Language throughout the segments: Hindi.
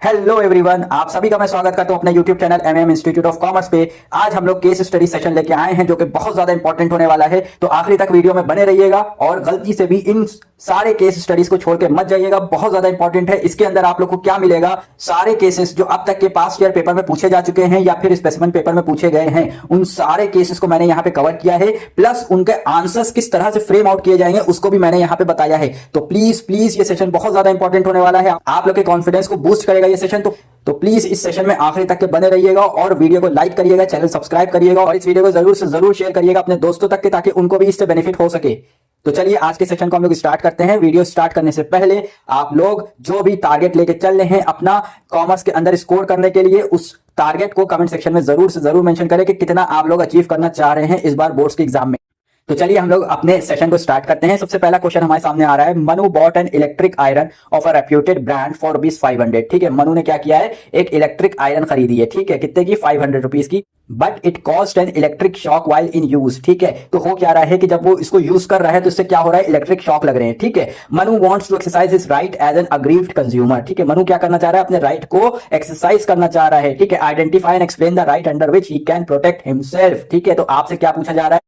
हेलो एवरीवन, आप सभी का मैं स्वागत करता हूं अपने YouTube channel MM institute of commerce पे। आज हम लोग केस स्टडी सेशन लेके आए हैं जो कि बहुत ज्यादा इंपॉर्टेंट होने वाला है, तो आखिरी तक वीडियो में बने रहिएगा और गलती से भी इन सारे केस स्टडीज को छोड़ के मत जाइएगा। बहुत ज्यादा इंपॉर्टेंट है। इसके अंदर आप लोग को क्या मिलेगा, सारे केसेस जो अब तक के पास्ट ईयर पेपर में पूछे जा चुके हैं या फिर स्पेसिमेन पेपर में पूछे गए हैं, उन सारे केसेस को मैंने यहाँ पे कवर किया है, प्लस उनके आंसर्स किस तरह से फ्रेम आउट किए जाएंगे उसको भी मैंने यहाँ पे बताया है। तो प्लीज प्लीज ये सेशन बहुत ज्यादा इंपॉर्टेंट होने वाला है, आप लोग के कॉन्फिडेंस को बूस्ट करेगा ये सेशन। तो प्लीज इस सेशन में आखिरी तक के बने रहिएगा और वीडियो को लाइक करिएगा, चैनल सब्सक्राइब करिएगा और इस वीडियो को जरूर से जरूर शेयर करिएगा अपने दोस्तों तक के, ताकि उनको भी इससे बेनिफिट हो सके। तो चलिए आज के सेशन को हम लोग स्टार्ट करते हैं। वीडियो स्टार्ट करने से पहले आप लोग जो भी टारगेट लेके चल रहे हैं अपना कॉमर्स के अंदर स्कोर करने के लिए, उस टारगेट को कमेंट सेक्शन में जरूर से जरूर मेंशन करें कि कितना आप लोग अचीव करना चाह रहे हैं इस बार बोर्ड्स के एग्जाम में। तो चलिए हम लोग अपने सेशन को स्टार्ट करते हैं। सबसे पहला क्वेश्चन हमारे सामने आ रहा है, Manu bought an electric iron of a reputed brand for rupees 500। ठीक है, मनु ने क्या किया है, एक इलेक्ट्रिक आयरन खरीदी है। ठीक है, कितने की, 500 रुपीज की, but it cost an electric shock while in use. ठीक है, तो हो क्या रहा है कि जब वो इसको यूज कर रहा है तो इससे क्या हो रहा है, इलेक्ट्रिक शॉक लग रहे हैं। ठीक है, Manu wants to exercise his right as an aggrieved consumer. ठीक है, मनु क्या करना चाह रहा है, अपने राइट को एक्सरसाइज करना चाह रहा है। ठीक है, identify and explain the right under which he can protect himself. ठीक है, तो आपसे क्या पूछा जा रहा है,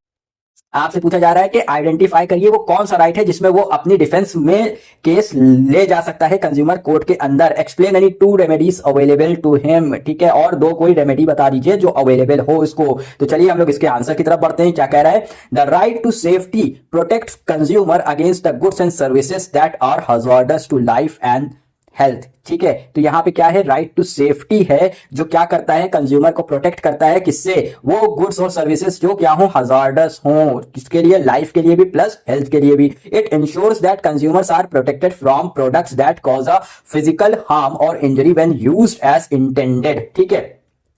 आपसे पूछा जा रहा है कि आइडेंटिफाई करिए वो कौन सा राइट है जिसमें वो अपनी डिफेंस में केस ले जा सकता है कंज्यूमर कोर्ट के अंदर। Explain any 2 remedies available to him. ठीक है, और 2 कोई रेमेडी बता दीजिए जो अवेलेबल हो इसको। तो चलिए हम लोग इसके आंसर की तरफ बढ़ते हैं। क्या कह रहा है, the right to safety protect consumer against the goods and services that are hazardous to life and health. ठीक है, तो यहां पे क्या है, राइट टू सेफ्टी है जो क्या करता है, कंज्यूमर को प्रोटेक्ट करता है। किससे, वो गुड्स और सर्विसेज जो क्या हो, हजार्डस हो, किसके लिए, लाइफ के लिए भी प्लस हेल्थ के लिए भी। It ensures that consumers are protected from products that cause a physical harm और injury when used as intended. ठीक है,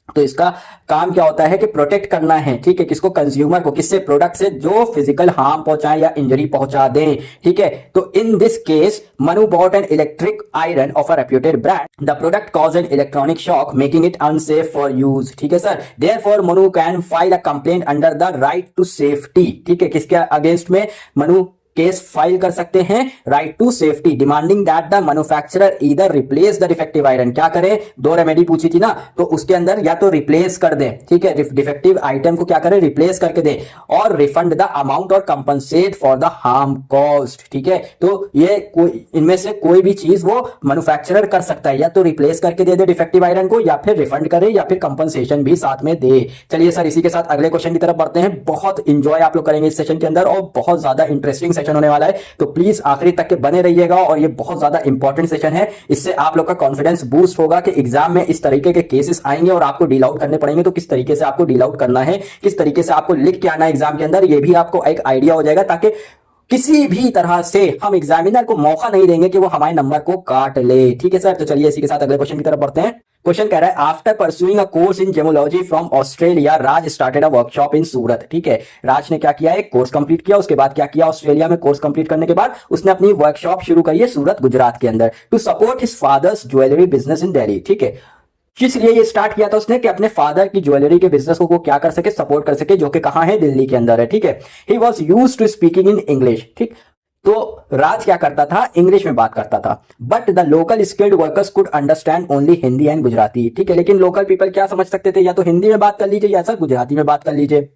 तो इसका काम क्या होता है कि प्रोटेक्ट करना है। ठीक है, किसको, कंज्यूमर को, किससे, प्रोडक्ट से जो फिजिकल हार्म पहुंचाए या इंजरी पहुंचा दें। ठीक है, तो in this case Manu bought an electric iron of a reputed brand, the product cause an electronic shock making it unsafe for use. ठीक है sir, therefore Manu can file a complaint under the right to safety. ठीक है, किसके अगेंस्ट में मनु केस फाइल कर सकते हैं, right to safety, demanding that the manufacturer either replace the defective iron. क्या करें, 2 रेमेडी पूछी थी ना, तो उसके अंदर या तो रिप्लेस कर दें, ठीक है, डिफेक्टिव आइटम को क्या करें, रिप्लेस करके दें, और रिफंड द अमाउंट और compensate for the harm cost. ठीक है, तो ये कोई इनमें से कोई भी चीज वो मैन्युफैक्चरर कर सकता है, या तो रिप्लेस करके दे दे डिफेक्टिव आयरन को, या फिर रिफंड करे, या फिर कंपनसेशन भी साथ में दे। चलिए सर, इसी के साथ अगले क्वेश्चन की तरफ बढ़ते हैं। बहुत इंजॉय आप लोग करेंगे इस सेशन के अंदर और बहुत ज्यादा इंटरेस्टिंग सेशन होने वाला है, तो प्लीज आखिरी तक के बने रहिएगा। और ये बहुत ज्यादा इंपॉर्टेंट सेशन है, इससे आप लोग का कॉन्फिडेंस बूस्ट होगा कि एग्जाम में इस तरीके के केसेस आएंगे और आपको डील आउट करने पड़ेंगे, तो किस तरीके से आपको डील आउट करना है, किस तरीके से आपको लिख के आना है एग्जाम के अंदर, ये भी आपको एक आइडिया हो जाएगा, ताकि किसी भी तरह से हम एग्जामिनर को मौका नहीं देंगे कि वो हमारे नंबर को काट ले। ठीक है सर, तो चलिए इसी के साथ अगले क्वेश्चन की तरफ बढ़ते हैं। क्वेश्चन कह रहा है, after pursuing a course in gemology from Australia Raj started a workshop in Surat. ठीक है, राज ने क्या किया, एक कोर्स कंप्लीट किया, उसके बाद क्या किया, ऑस्ट्रेलिया में कोर्स कंप्लीट करने के बाद उसने अपनी वर्कशॉप शुरू करी है सूरत गुजरात के अंदर, to support his father's jewellery business in Delhi. ठीक है, किस लिए ये स्टार्ट किया था उसने, कि अपने फादर की ज्वेलरी के बिजनेस को वो क्या कर सके, सपोर्ट कर सके, जो कि कहां है, दिल्ली के अंदर है। ठीक है, he was use to speaking in English. ठीक, तो राज क्या करता था, इंग्लिश में बात करता था, but the local skilled workers could understand only Hindi and Gujarati. ठीक है, लेकिन लोकल पीपल क्या समझ सकते थे, या तो हिंदी में बात कर लीजिए या सर गुजराती में बात कर लीजिए।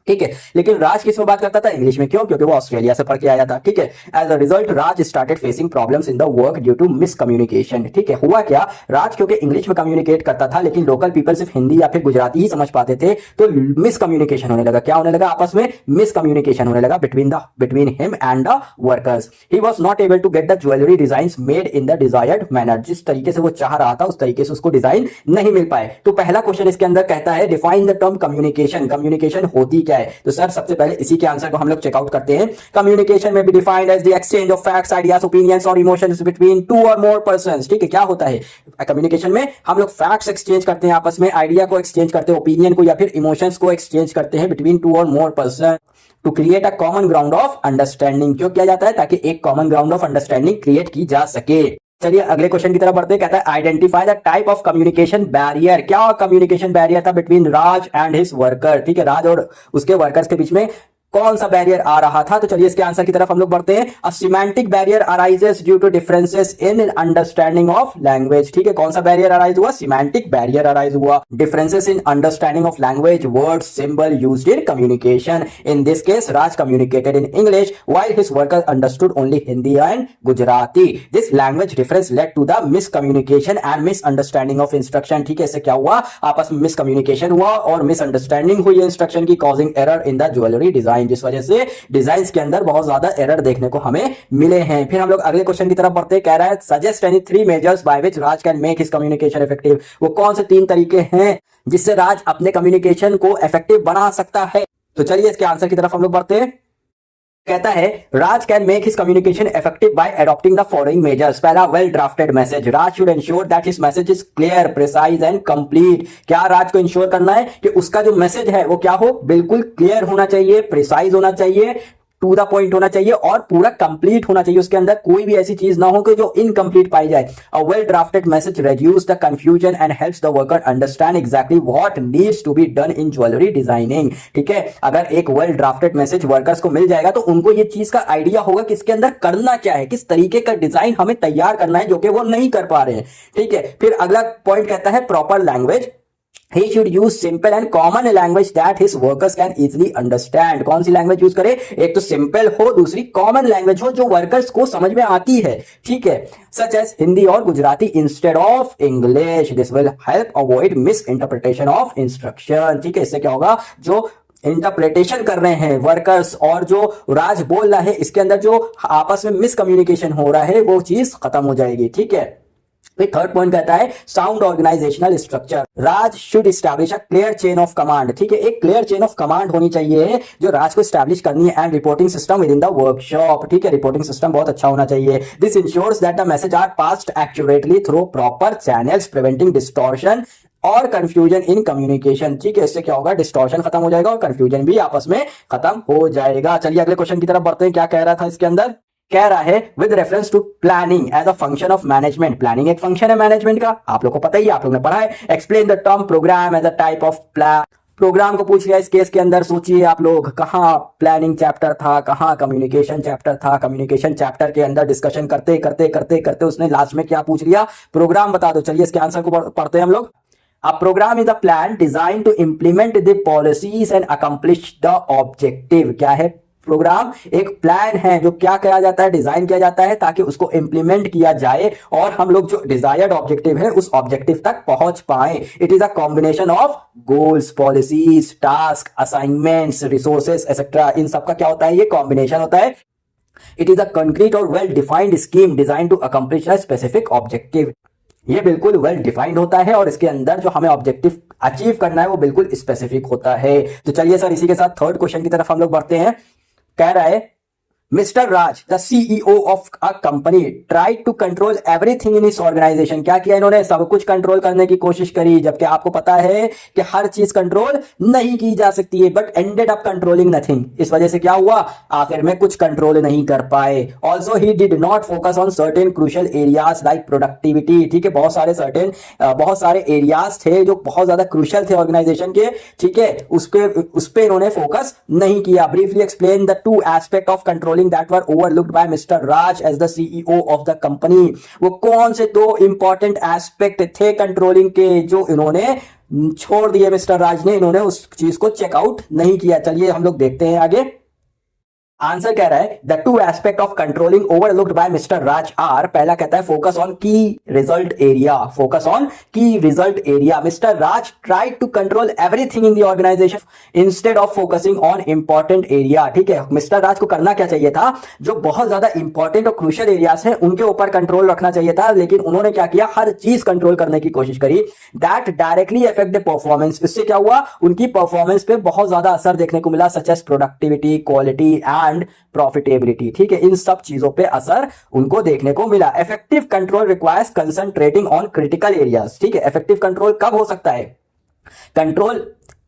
ठीक है, लेकिन राज किस में बात करता था, इंग्लिश में। क्यों, क्योंकि वो ऑस्ट्रेलिया से पढ़ के आया था। ठीक है, as a result Raj started facing problems in the work due to miscommunication. ठीक है, हुआ क्या, राज क्योंकि इंग्लिश में कम्युनिकेट करता था लेकिन लोकल पीपल सिर्फ हिंदी या फिर गुजराती ही समझ पाते थे, तो मिसकम्युनिकेशन होने लगा। क्या होने लगा, आपस में मिसकम्युनिकेशन होने लगा between him and the workers. He was not able to get the jewellery design made in the desired manner. जिस तरीके से वो चाह रहा था उस तरीके से उसको डिजाइन नहीं मिल पाए। तो पहला क्वेश्चन इसके अंदर कहता है, define the term communication. Communication होती क्या है, तो सर सबसे पहले इसी के आंसर को हम लोग चेकआउट करते हैं। कम्युनिकेशन में भी defined as the exchange of facts, ideas, opinions और इमोशंस बिटवीन 2 और मोर पर्संस। ठीक है, क्या होता है कम्युनिकेशन में, हम लोग फैक्ट्स एक्सचेंज करते हैं आपस में, आइडिया को एक्सचेंज करते हैं, ओपिनियन को या फिर इमोशंस को एक्सचेंज करते हैं बिटवीन 2 और more person, to create a common ground of understanding. क्यों किया जाता है, ताकि एक common ground of understanding create की जा सके। चलिए अगले क्वेश्चन की तरफ बढ़ते हैं। कहता है, identify the type of communication barrier. क्या कम्युनिकेशन बैरियर था between Raj and his worker. ठीक है, राज और उसके वर्कर्स के बीच में कौन सा बैरियर आ रहा था? तो चलिए इसके आंसर की तरफ हम लोग बढ़ते हैं। A semantic barrier arises due to differences in understanding of language. ठीक है, कौन सा बैरियर अराइज हुआ? सिमेंटिक बैरियर अराइज हुआ। Differences in understanding of language, words, symbol used in communication. In this case Raj communicated in English while his worker understood only Hindi and Gujarati. This language difference led to the miscommunication and misunderstanding of instruction. ठीक है, इससे क्या हुआ? आपस में मिसकम्युनिकेशन हुआ और मिसअंडरस्टैंडिंग हुई इंस्ट्रक्शन की, causing error in the jewellery design, जिस वजह से डिजाइन के अंदर बहुत ज्यादा एरर देखने को हमें मिले हैं। फिर हम लोग अगले क्वेश्चन की तरफ बढ़ते हैं। कह रहा है suggest any 3 measures by which Raj can make his communication effective. वो कौन से 3 तरीके हैं जिससे राज अपने कम्युनिकेशन को इफेक्टिव बना सकता है? तो चलिए इसके आंसर की तरफ हम लोग बढ़ते हैं। कहता है Raj can make his communication effective by adopting the following measures. पहला, well drafted message. Raj should ensure that his message is clear, precise and complete. क्या राज को इंश्योर करना है कि उसका जो मैसेज है वो क्या हो? बिल्कुल क्लियर होना चाहिए, प्रिसाइज होना चाहिए, टू द पॉइंट होना चाहिए और पूरा कंप्लीट होना चाहिए। उसके अंदर कोई भी ऐसी चीज ना हो कि जो इनकम्प्लीट पाई जाए। A well drafted message reduce the confusion and helps the worker understand exactly what needs to be done in jewellery designing. ठीक है, अगर एक वेल ड्राफ्टेड मैसेज वर्कर्स को मिल जाएगा तो उनको ये चीज का आइडिया होगा कि इसके अंदर करना क्या है, किस तरीके का डिजाइन हमें तैयार करना है, जो कि वो नहीं कर पा रहे हैं। ठीक है, फिर अगला पॉइंट कहता है proper language. He should use simple and common language that his workers can easily understand। कौन सी लैंग्वेज यूज करे? एक तो सिंपल हो, दूसरी कॉमन लैंग्वेज हो जो वर्कर्स को समझ में आती है। ठीक है, सच एज हिंदी और Gujarati instead of English. This will help avoid miss interpretation of instruction. ठीक है, इससे क्या होगा? जो इंटरप्रिटेशन कर रहे हैं वर्कर्स और जो राज बोल रहा है, इसके अंदर जो आपस में मिसकम्युनिकेशन हो रहा है वो चीज खत्म हो जाएगी। ठीक है, फिर थर्ड पॉइंट कहता है sound organisational structure. Raj should establish a clear chain of command. ठीक है, एक क्लियर चेन ऑफ कमांड होनी चाहिए जो राज को एस्टैब्लिश करनी है। And reporting system within the workshop. ठीक है, रिपोर्टिंग सिस्टम बहुत अच्छा होना चाहिए। This ensures that the message are passed accurately through proper channels, preventing distortion और कंफ्यूजन इन कम्युनिकेशन। ठीक है, इससे क्या होगा? डिस्टॉर्शन खत्म हो जाएगा और कंफ्यूजन भी आपस में खत्म हो जाएगा। चलिए अगले क्वेश्चन की तरफ बढ़ते हैं। क्या कह रहा था इसके अंदर? कह रहा है with reference to planning as a function of management. Planning एक फंक्शन है मैनेजमेंट का, आप लोग को पता ही है, आप लोग ने पढ़ा है। Explain the term programme as a type of plan. Programme को पूछ लिया इस केस के अंदर। सोचिए आप लोग, कहां प्लानिंग चैप्टर था, कहां कम्युनिकेशन चैप्टर था। कम्युनिकेशन चैप्टर के अंदर डिस्कशन करते करते करते करते उसने लास्ट में क्या पूछ लिया? प्रोग्राम बता दो। चलिए इसके आंसर को पढ़ते हैं हम लोग। A program is a plan designed to implement the policies and accomplish the objective। क्या है? प्रोग्राम एक प्लान है जो क्या किया जाता है? डिजाइन किया जाता है ताकि उसको इंप्लीमेंट किया जाए और हम लोग जो डिजायर्ड ऑब्जेक्टिव है उस ऑब्जेक्टिव तक पहुंच पाए। It is a combination of goals, policies, tasks, assignments, resources etcetera. इन सब का क्या होता है? ये कॉम्बिनेशन होता है। इट इज अ कंक्रीट और well defined scheme design to accomplish a specific objective. ये बिल्कुल वेल डिफाइंड होता है और इसके अंदर जो हमें ऑब्जेक्टिव अचीव करना है वो बिल्कुल स्पेसिफिक होता है। तो चलिए सर इसी के साथ थर्ड क्वेश्चन की तरफ हम लोग बढ़ते हैं। कह रहा है mister Raj the CEO of a company tried to control everything in his organisation. क्या किया इन्होंने? सब कुछ कंट्रोल करने की कोशिश करी, जबकि आपको पता है कि हर चीज कंट्रोल नहीं की जा सकती है, but ended up controlling nothing. इस वजह से क्या हुआ? आखिर में कुछ कंट्रोल नहीं कर पाए। Also he did not focus on certain crucial areas like productivity. ठीक है, बहुत सारे एरियाज थे जो बहुत ज्यादा क्रूशियल थे ऑर्गेनाइजेशन के। ठीक है, उस पे इन्होंने फोकस नहीं किया। Briefly explain the 2 aspect of controlling that were overlooked by Mr. Raj as the CEO of the company। वो कौन से 2 इंपॉर्टेंट एस्पेक्ट थे कंट्रोलिंग के जो इन्होंने छोड़ दिए? मिस्टर राज ने, इन्होंने उस चीज को चेकआउट नहीं किया। चलिए हम लोग देखते हैं आगे। आंसर कह रहा है the 2 aspect of controlling overlooked by mister Raj are. पहला कहता है focus on key result area. Focus on key result area. Mister Raj tried to control everything in the organisation instead of focusing on important area. ठीक है, मिस्टर राज को करना क्या चाहिए था? जो बहुत ज्यादा इंपॉर्टेंट और क्रूशियल एरियाज हैं उनके ऊपर कंट्रोल रखना चाहिए था, लेकिन उन्होंने क्या किया? हर चीज कंट्रोल करने की कोशिश करी। That directly affect the performance. इससे क्या हुआ? उनकी परफॉर्मेंस पे बहुत ज्यादा असर देखने को मिला, such as productivity, quality and profitability. ठीक है, इन सब चीजों पे असर उनको देखने को मिला। Effective control requires concentrating on critical areas. ठीक है, इफेक्टिव कंट्रोल कब हो सकता है? कंट्रोल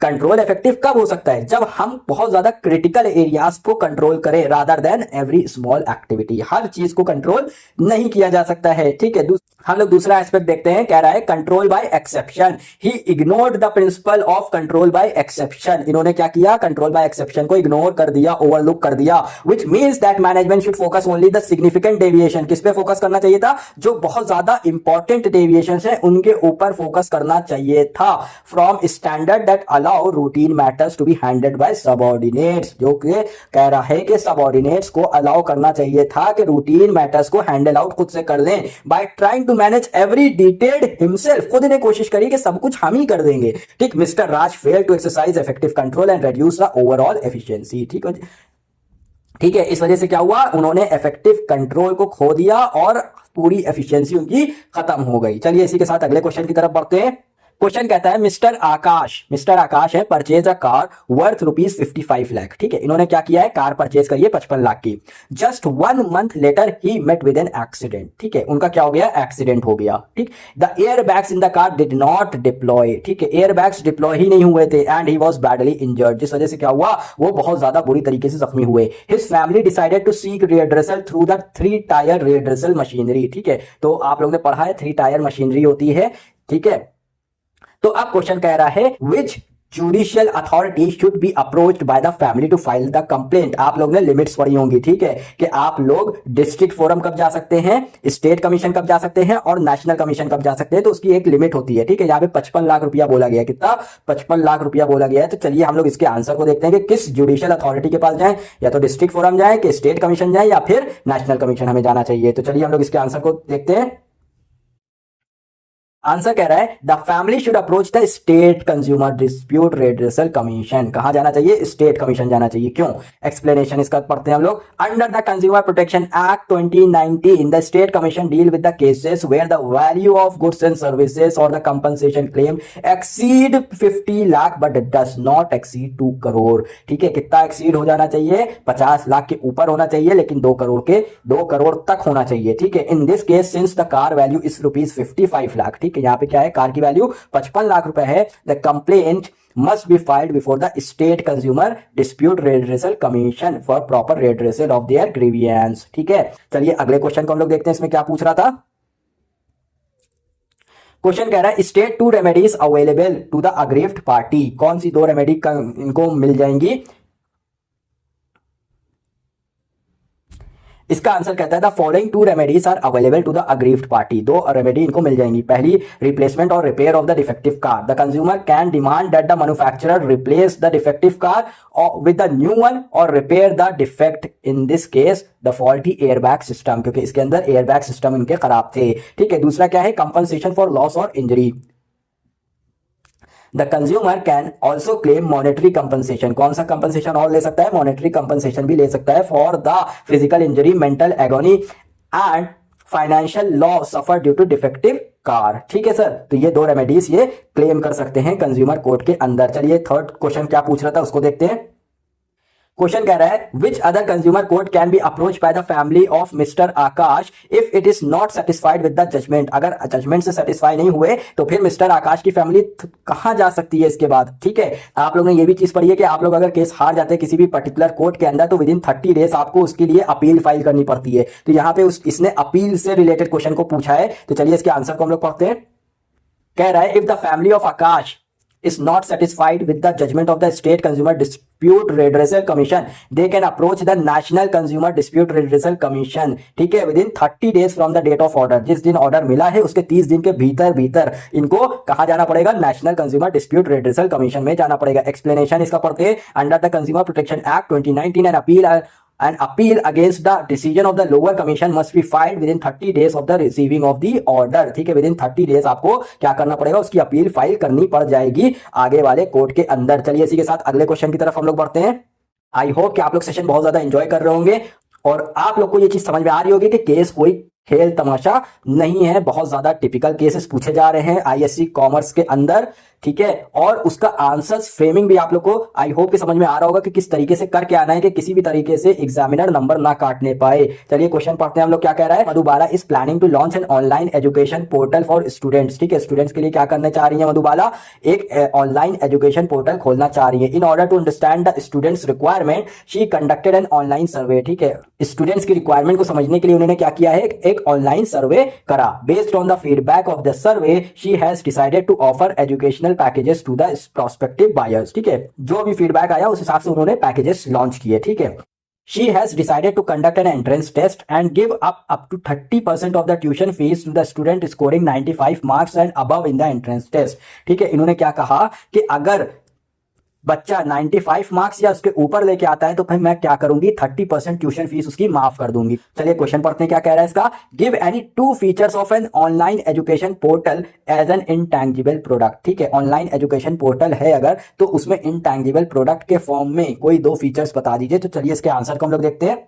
कंट्रोल इफेक्टिव कब हो सकता है? जब हम बहुत ज्यादा क्रिटिकल एरियाज को कंट्रोल करें rather than every small activity. हर चीज को कंट्रोल नहीं किया जा सकता है, ठीक है। हम लोग दूसरा एस्पेक्ट देखते हैं, कह रहा है control by exception. He ignored the principle of control by exception. इन्होंने क्या किया? कंट्रोल बाय एक्सेप्शन को इग्नोर कर दिया, ओवरलुक कर दिया। Which means that management should focus only the significant deviation. किस पे फोकस करना चाहिए था? जो बहुत ज्यादा इंपॉर्टेंट डेविएशन है उनके ऊपर फोकस करना चाहिए था। From standard that allow routine matters to be handled by subordinates. जो कि कह रहा है कि सबऑर्डिनेट्स को अलाउ करना चाहिए था कि रूटीन मैटर्स को हैंडल आउट खुद से कर लें। By trying to manage every detailed himself. खुद ने कोशिश करी कि सब कुछ हम ही कर देंगे, ठीक। Mister Raj fail to exercise effective control and reduce the overall efficiency, ठीक है। ठीक है, इस वजह से क्या हुआ? उन्होंने इफेक्टिव कंट्रोल को खो दिया और पूरी एफिशिएंसी उनकी खत्म हो गई। चलिए इसी के साथ अगले क्वेश्चन की तरफ बढ़ते हैं। क्वेश्चन कहता है मिस्टर आकाश है purchase a car worth ₹55 lakh, ठीक है। इन्होंने क्या किया है? कार परचेज करिए 55 लाख की। Just 1 month later he met with an accident, ठीक है। उनका क्या हो गया? एक्सीडेंट हो गया, ठीक। The air bags in the car did not deploy, ठीक है। एयर बैग्स डिप्लॉय ही नहीं हुए थे and he was badly injured, जिस वजह से क्या हुआ? वो बहुत ज्यादा बुरी तरीके से जख्मी हुए। His family decided to seek redressal through the 3 tier redressal machinery, ठीक है। तो आप लोगों ने पढ़ा है 3 टायर मशीनरी होती है, ठीक है। तो अब क्वेश्चन कह रहा है which judicial authority should be approached by the family to file the complaint. आप लोग ने लिमिट्स पढ़ी होंगी, ठीक है, कि आप लोग डिस्ट्रिक्ट फोरम कब जा सकते हैं, स्टेट कमीशन कब जा सकते हैं और नेशनल कमीशन कब जा सकते हैं। तो उसकी एक लिमिट होती है, ठीक है। यहाँ पे 55 लाख रुपया बोला गया है। कितना? 55 लाख रुपया बोला गया है। तो चलिए हम लोग इसके आंसर को देखते हैं कि किस जुडिशियल अथॉरिटी के पास जाए, या तो डिस्ट्रिक्ट फोरम जाए, कि स्टेट कमीशन जाए, या फिर नेशनल कमीशन हमें जाना चाहिए। तो चलिए हम लोग इसके आंसर को देखते हैं। आंसर कह रहा है the family should approach the state consumer dispute redressal commission. कहां जाना चाहिए? स्टेट कमीशन जाना चाहिए। क्यों? एक्सप्लेनेशन इसका पढ़ते हैं हम लोग। Under the consumer protection act 2019 the state commission deal with the cases where the value of goods and services और the compensation claim exceed 50 lakh but does not exceed 2 crore, ठीक है। कितना एक्सीड हो जाना चाहिए? 50 लाख के ऊपर होना चाहिए, लेकिन 2 करोड़ तक होना चाहिए, ठीक है। In this case since the car value is ₹55 lakh, ठीक है। यहां पे क्या है? कार की वैल्यू 55 लाख रुपए है। The complaint must be filed before the state consumer dispute redressal commission for proper redressal of their grievance, ठीक है। चलिए अगले क्वेश्चन को हम लोग देखते हैं, इसमें क्या पूछ रहा था। क्वेश्चन कह रहा है state 2 remedies available to the aggrieved party. कौन सी 2 रेमेडी इनको मिल जाएंगी? इसका आंसर कहता है the following 2 remedies are available to the aggrieved party. 2 remedy इनको मिल जाएंगी। पहली, रिप्लेसमेंट और repair of the defective car. The consumer can demand that the manufacturer replace the defective car with the new one और repair the defect, in this case the faulty airbag system, क्योंकि इसके अंदर एयरबैग सिस्टम इनके खराब थे, ठीक है। दूसरा क्या है? कंपनसेशन फॉर लॉस और injury. The consumer can also claim monetary compensation. कौन सा कंपनसेशन और ले सकता है? मॉनेटरी कंपनसेशन भी ले सकता है for the physical injury, mental agony and financial loss suffer due to defective car, ठीक है सर। तो ये 2 रेमेडीज ये क्लेम कर सकते हैं कंज्यूमर कोर्ट के अंदर। चलिए थर्ड क्वेश्चन क्या पूछ रहा था उसको देखते हैं। क्वेश्चन कह रहा है which other consumer court can be approach by the family of mister Akash if it is not satisfied with the judgement. अगर जजमेंट से सेटिस्फाई नहीं हुए तो फिर मिस्टर आकाश की फैमिली कहां जा सकती है इसके बाद, ठीक है। आप लोग ने ये भी चीज पढ़ी है कि आप लोग अगर केस हार जाते हैं किसी भी पर्टिकुलर कोर्ट के अंदर तो विद इन 30 डेज आपको उसके लिए अपील फाइल करनी पड़ती है। तो यहाँ पे इसने अपील से रिलेटेड क्वेश्चन को पूछा है। तो चलिए इसके आंसर को हम लोग पढ़ते हैं। कह रहा है if the family of Akash is not satisfied with the judgment of the state consumer dispute redressal commission they can approach the national consumer dispute redressal commission, ठीक है। within 30 days from the date of order, जिस दिन ऑर्डर मिला है उसके 30 दिन के भीतर इनको कहां जाना पड़ेगा? National consumer dispute redressal commission में जाना पड़ेगा। एक्सप्लेनेशन इसका पढ़ते हैं। Under the consumer protection act 2019 an appeal against the decision of the lower commission must be filed within 30 days of the receiving of the order, ठीक है। within 30 days आपको क्या करना पड़ेगा? उसकी अपील फाइल करनी पड़ जाएगी आगे वाले कोर्ट के अंदर। चलिए इसी के साथ अगले क्वेश्चन की तरफ हम लोग बढ़ते हैं। आई होप कि आप लोग सेशन बहुत ज्यादा एंजॉय कर रहे होंगे और आप लोग को ये चीज समझ में आ रही होगी कि केस कोई खेल तमाशा नहीं है। बहुत ज्यादा टिपिकल केसेस पूछे जा रहे हैं आईएससी कॉमर्स के अंदर, ठीक है, और उसका आंसर्स फ्रेमिंग भी आप लोग को आई होप कि समझ में आ रहा होगा कि किस तरीके से करके आना है कि किसी भी तरीके से एग्जामिनर नंबर ना काटने पाए। चलिए क्वेश्चन पढ़ते हैं हम लोग क्या कह रहा है। Madhubala is planning to launch an online education portal for students. ठीक है, स्टूडेंट्स के लिए क्या करने चाह रही है मधुबाला, एक ऑनलाइन एजुकेशन पोर्टल खोलना चाह रही है। In order to understand the students requirement she conducted an online survey. ठीक है, स्टूडेंट्स की रिक्वायरमेंट को समझने के लिए उन्होंने क्या किया है, एक ऑनलाइन सर्वे करा। Based on the feedback of the survey she has decided to offer educational packages to the prospective buyers. ठीक है, जो भी फीडबैक आया उस हिसाब से उन्होंने पैकेजेस लॉन्च किए। ठीक है, she has decided to conduct an entrance test and give up to 30% of the tuition fees to the student scoring 95 marks and above in the entrance test। ठीक है, इन्होंने क्या कहा कि अगर बच्चा 95 मार्क्स या उसके ऊपर लेके आता है तो फिर मैं क्या करूंगी, 30% ट्यूशन फीस उसकी माफ कर दूंगी। चलिए क्वेश्चन पढ़ते हैं क्या कह रहा है इसका। Give any 2 features of an online education portal as an intangible product. ठीक है, ऑनलाइन एजुकेशन पोर्टल है अगर तो उसमें इनटैंजिबल प्रोडक्ट के फॉर्म में कोई 2 फीचर्स बता दीजिए। तो चलिए इसके आंसर को हम लोग देखते हैं।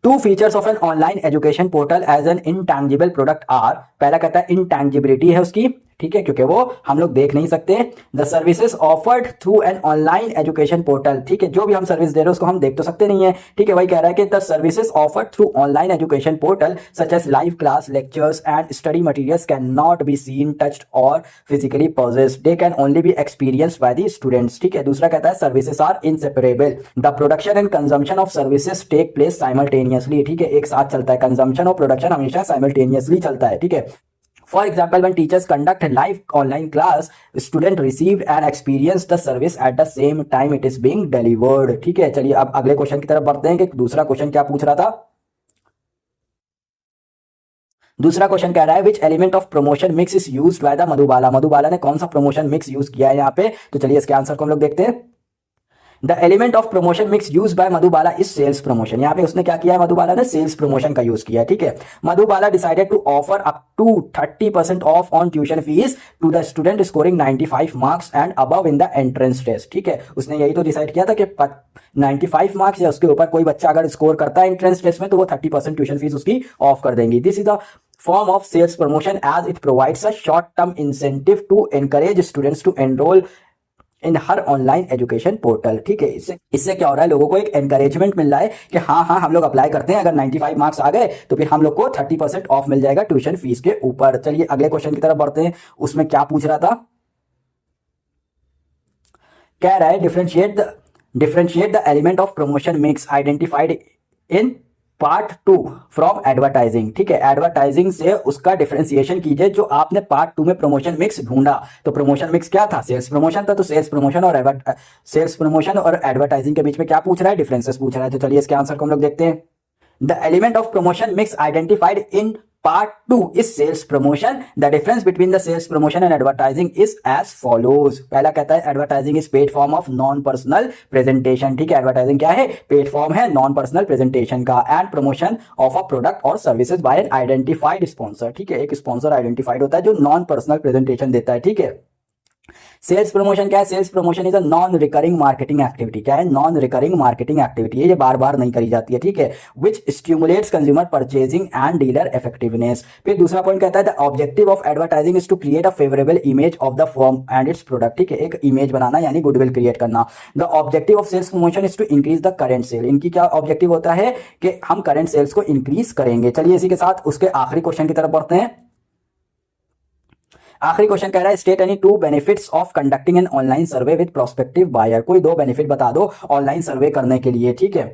2 features of an online education portal as an intangible product are, पहला कहता है इनटैंजिबिलिटी है उसकी। ठीक है, क्योंकि वो हम लोग देख नहीं सकते। The services offered through an online education portal. ठीक है, जो भी हम सर्विस दे रहे हैं उसको हम देख तो सकते नहीं है। ठीक है, वही कह रहा है कि the services offered through online education portal such as live class, lectures and study materials can not be seen, touched और physically possessed. They can only be experienced by the students. ठीक है, दूसरा कहता है services are inseparable. The production and consumption of services take place simultaneously. ठीक है, एक साथ चलता है, कंजम्पशन और प्रोडक्शन हमेशा साइमल्टेनियसली चलता है। ठीक है, For example, when teachers conduct a live online class, student receive and experience the service at the same time it is being delivered। ठीक है, चलिए अब अगले क्वेश्चन की तरफ बढ़ते हैं कि दूसरा क्वेश्चन क्या पूछ रहा था। दूसरा क्वेश्चन कह रहा है which element of promotion mix is used by the Madhubala. Madhubala ने कौन सा प्रमोशन मिक्स यूज किया है यहाँ पे। तो चलिए इसके आंसर को हम लोग देखते हैं। The element of promotion mix use by Madhubala is sales promotion. यहाँ पे उसने क्या किया है, मधुबाला ने सेल्स प्रमोशन का यूज किया है। ठीक है, Madhubala decided to offer up to 30% off on tuition fees to the student scoring 95 marks and above in the entrance test. ठीक है, उसने यही तो डिसाइड किया था कि 95 मार्क्स या उसके ऊपर कोई बच्चा अगर स्कोर करता है एंट्रेंस टेस्ट में तो वो 30% ट्यूशन फीस उसकी ऑफ कर देंगी। This is the form of sales promotion as it provides a short term incentive to encourage students to enroll in her online education portal. ठीक है, इससे क्या हो रहा है, लोगों को एक एनकरेजमेंट मिल रहा है कि हाँ हम लोग अप्लाई करते हैं, अगर 95 मार्क्स आ गए तो फिर हम लोग को 30% ऑफ मिल जाएगा ट्यूशन फीस के ऊपर। चलिए अगले क्वेश्चन की तरफ बढ़ते हैं। उसमें क्या पूछ रहा था, कह रहा है differentiate the element of promotion mix identified in part 2 from advertising. ठीक है, एडवर्टाइजिंग से उसका डिफरेंशिएशन कीजिए जो आपने पार्ट 2 में प्रमोशन मिक्स ढूंढा। तो प्रमोशन मिक्स क्या था, सेल्स प्रमोशन था। तो सेल्स प्रमोशन और एडवर्टाइजिंग के बीच में क्या पूछ रहा है, डिफरेंसेस पूछ रहा है। तो चलिए इसके आंसर को हम लोग देखते हैं। The element of promotion mix identified in Part 2 is sales promotion. The difference between the sales promotion and advertising is as follows। पहला कहता है advertising is paid form of non-personal presentation। ठीक है, advertising क्या है, paid form है non-personal presentation का, and promotion of a product or services by an identified sponsor। ठीक है, एक sponsor identified होता है जो non-personal presentation देता है। ठीक है, सेल्स प्रमोशन क्या है, sales promotion is a non recurring marketing activity. क्या है, नॉन रिकरिंग मार्केटिंग एक्टिविटी है, ये बार बार नहीं करी जाती है। ठीक है, which stimulates consumer purchasing and dealer effectiveness. फिर दूसरा पॉइंट कहता है the objective of advertising is to create a favourable image of the firm and its product. ठीक है, एक इमेज बनाना यानी गुडविल क्रिएट करना। The objective of sales promotion is to increase the current sale. इनकी क्या ऑब्जेक्टिव होता है कि हम करंट सेल्स को इंक्रीज करेंगे। चलिए इसी के साथ उसके आखिरी क्वेश्चन की तरफ बढ़ते हैं। आखिरी क्वेश्चन कह रहा है state any 2 benefits of conducting an online survey with prospective buyer. कोई 2 बेनिफिट बता दो ऑनलाइन सर्वे करने के लिए। ठीक है,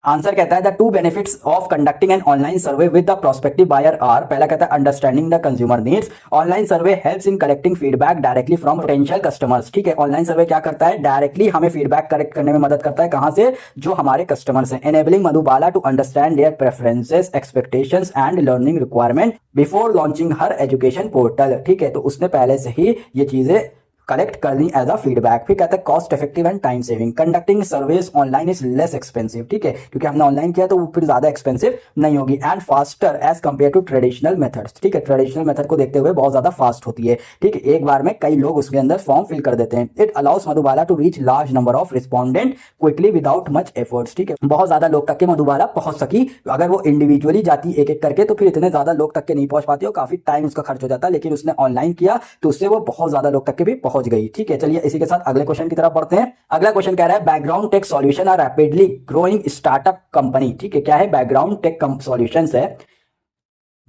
आंसर कहता है the 2 benefits of conducting an online survey with the prospective buyer are. पहला कहता है understanding the consumer needs. Online survey helps in collecting feedback directly from potential customers. ठीक है, ऑनलाइन सर्वे क्या करता है, डायरेक्टली हमें फीडबैक कलेक्ट करने में मदद करता है। कहां से, जो हमारे कस्टमर्स हैं। Enabling Madhubala to understand their preferences, expectations and learning requirement before launching her education portal. ठीक है, तो उसने पहले से ही ये चीजें कलेक्ट कर ली एज अ फीडबैक। फिर कहते हैं cost effective and time saving, conducting service online is less expensive, ठीक है, क्योंकि हमने ऑनलाइन किया तो वो फिर ज्यादा एक्सपेंसिव नहीं होगी। And faster as compare to traditional methods, ठीक है, ट्रेडिशनल मेथड को देखते हुए बहुत ज्यादा फास्ट होती है, ठीक है, एक बार में कई लोग उसके अंदर फॉर्म फिल कर देते हैं। It allows Madhubala to reach large number of respondent quickly without much efforts, ठीक है, बहुत ज्यादा लोग तक के मधुबाला पहुंच सकी। अगर वो इंडिविजुअली जाती एक एक करके तो फिर इतने ज्यादा लोग तक के नहीं पहुंच पाती और काफी टाइम उसका खर्च हो जाता, लेकिन उसने ऑनलाइन किया तो उससे वो बहुत ज्यादा लोग तक के भी पहुंच गई, ठीक है। चलिए इसी के साथ अगले क्वेश्चन की तरफ बढ़ते हैं। अगला क्वेश्चन कह रहा है background tech solution are rapidly growing startup company, ठीक है, क्या है बैकग्राउंड टेक सॉल्यूशंस है,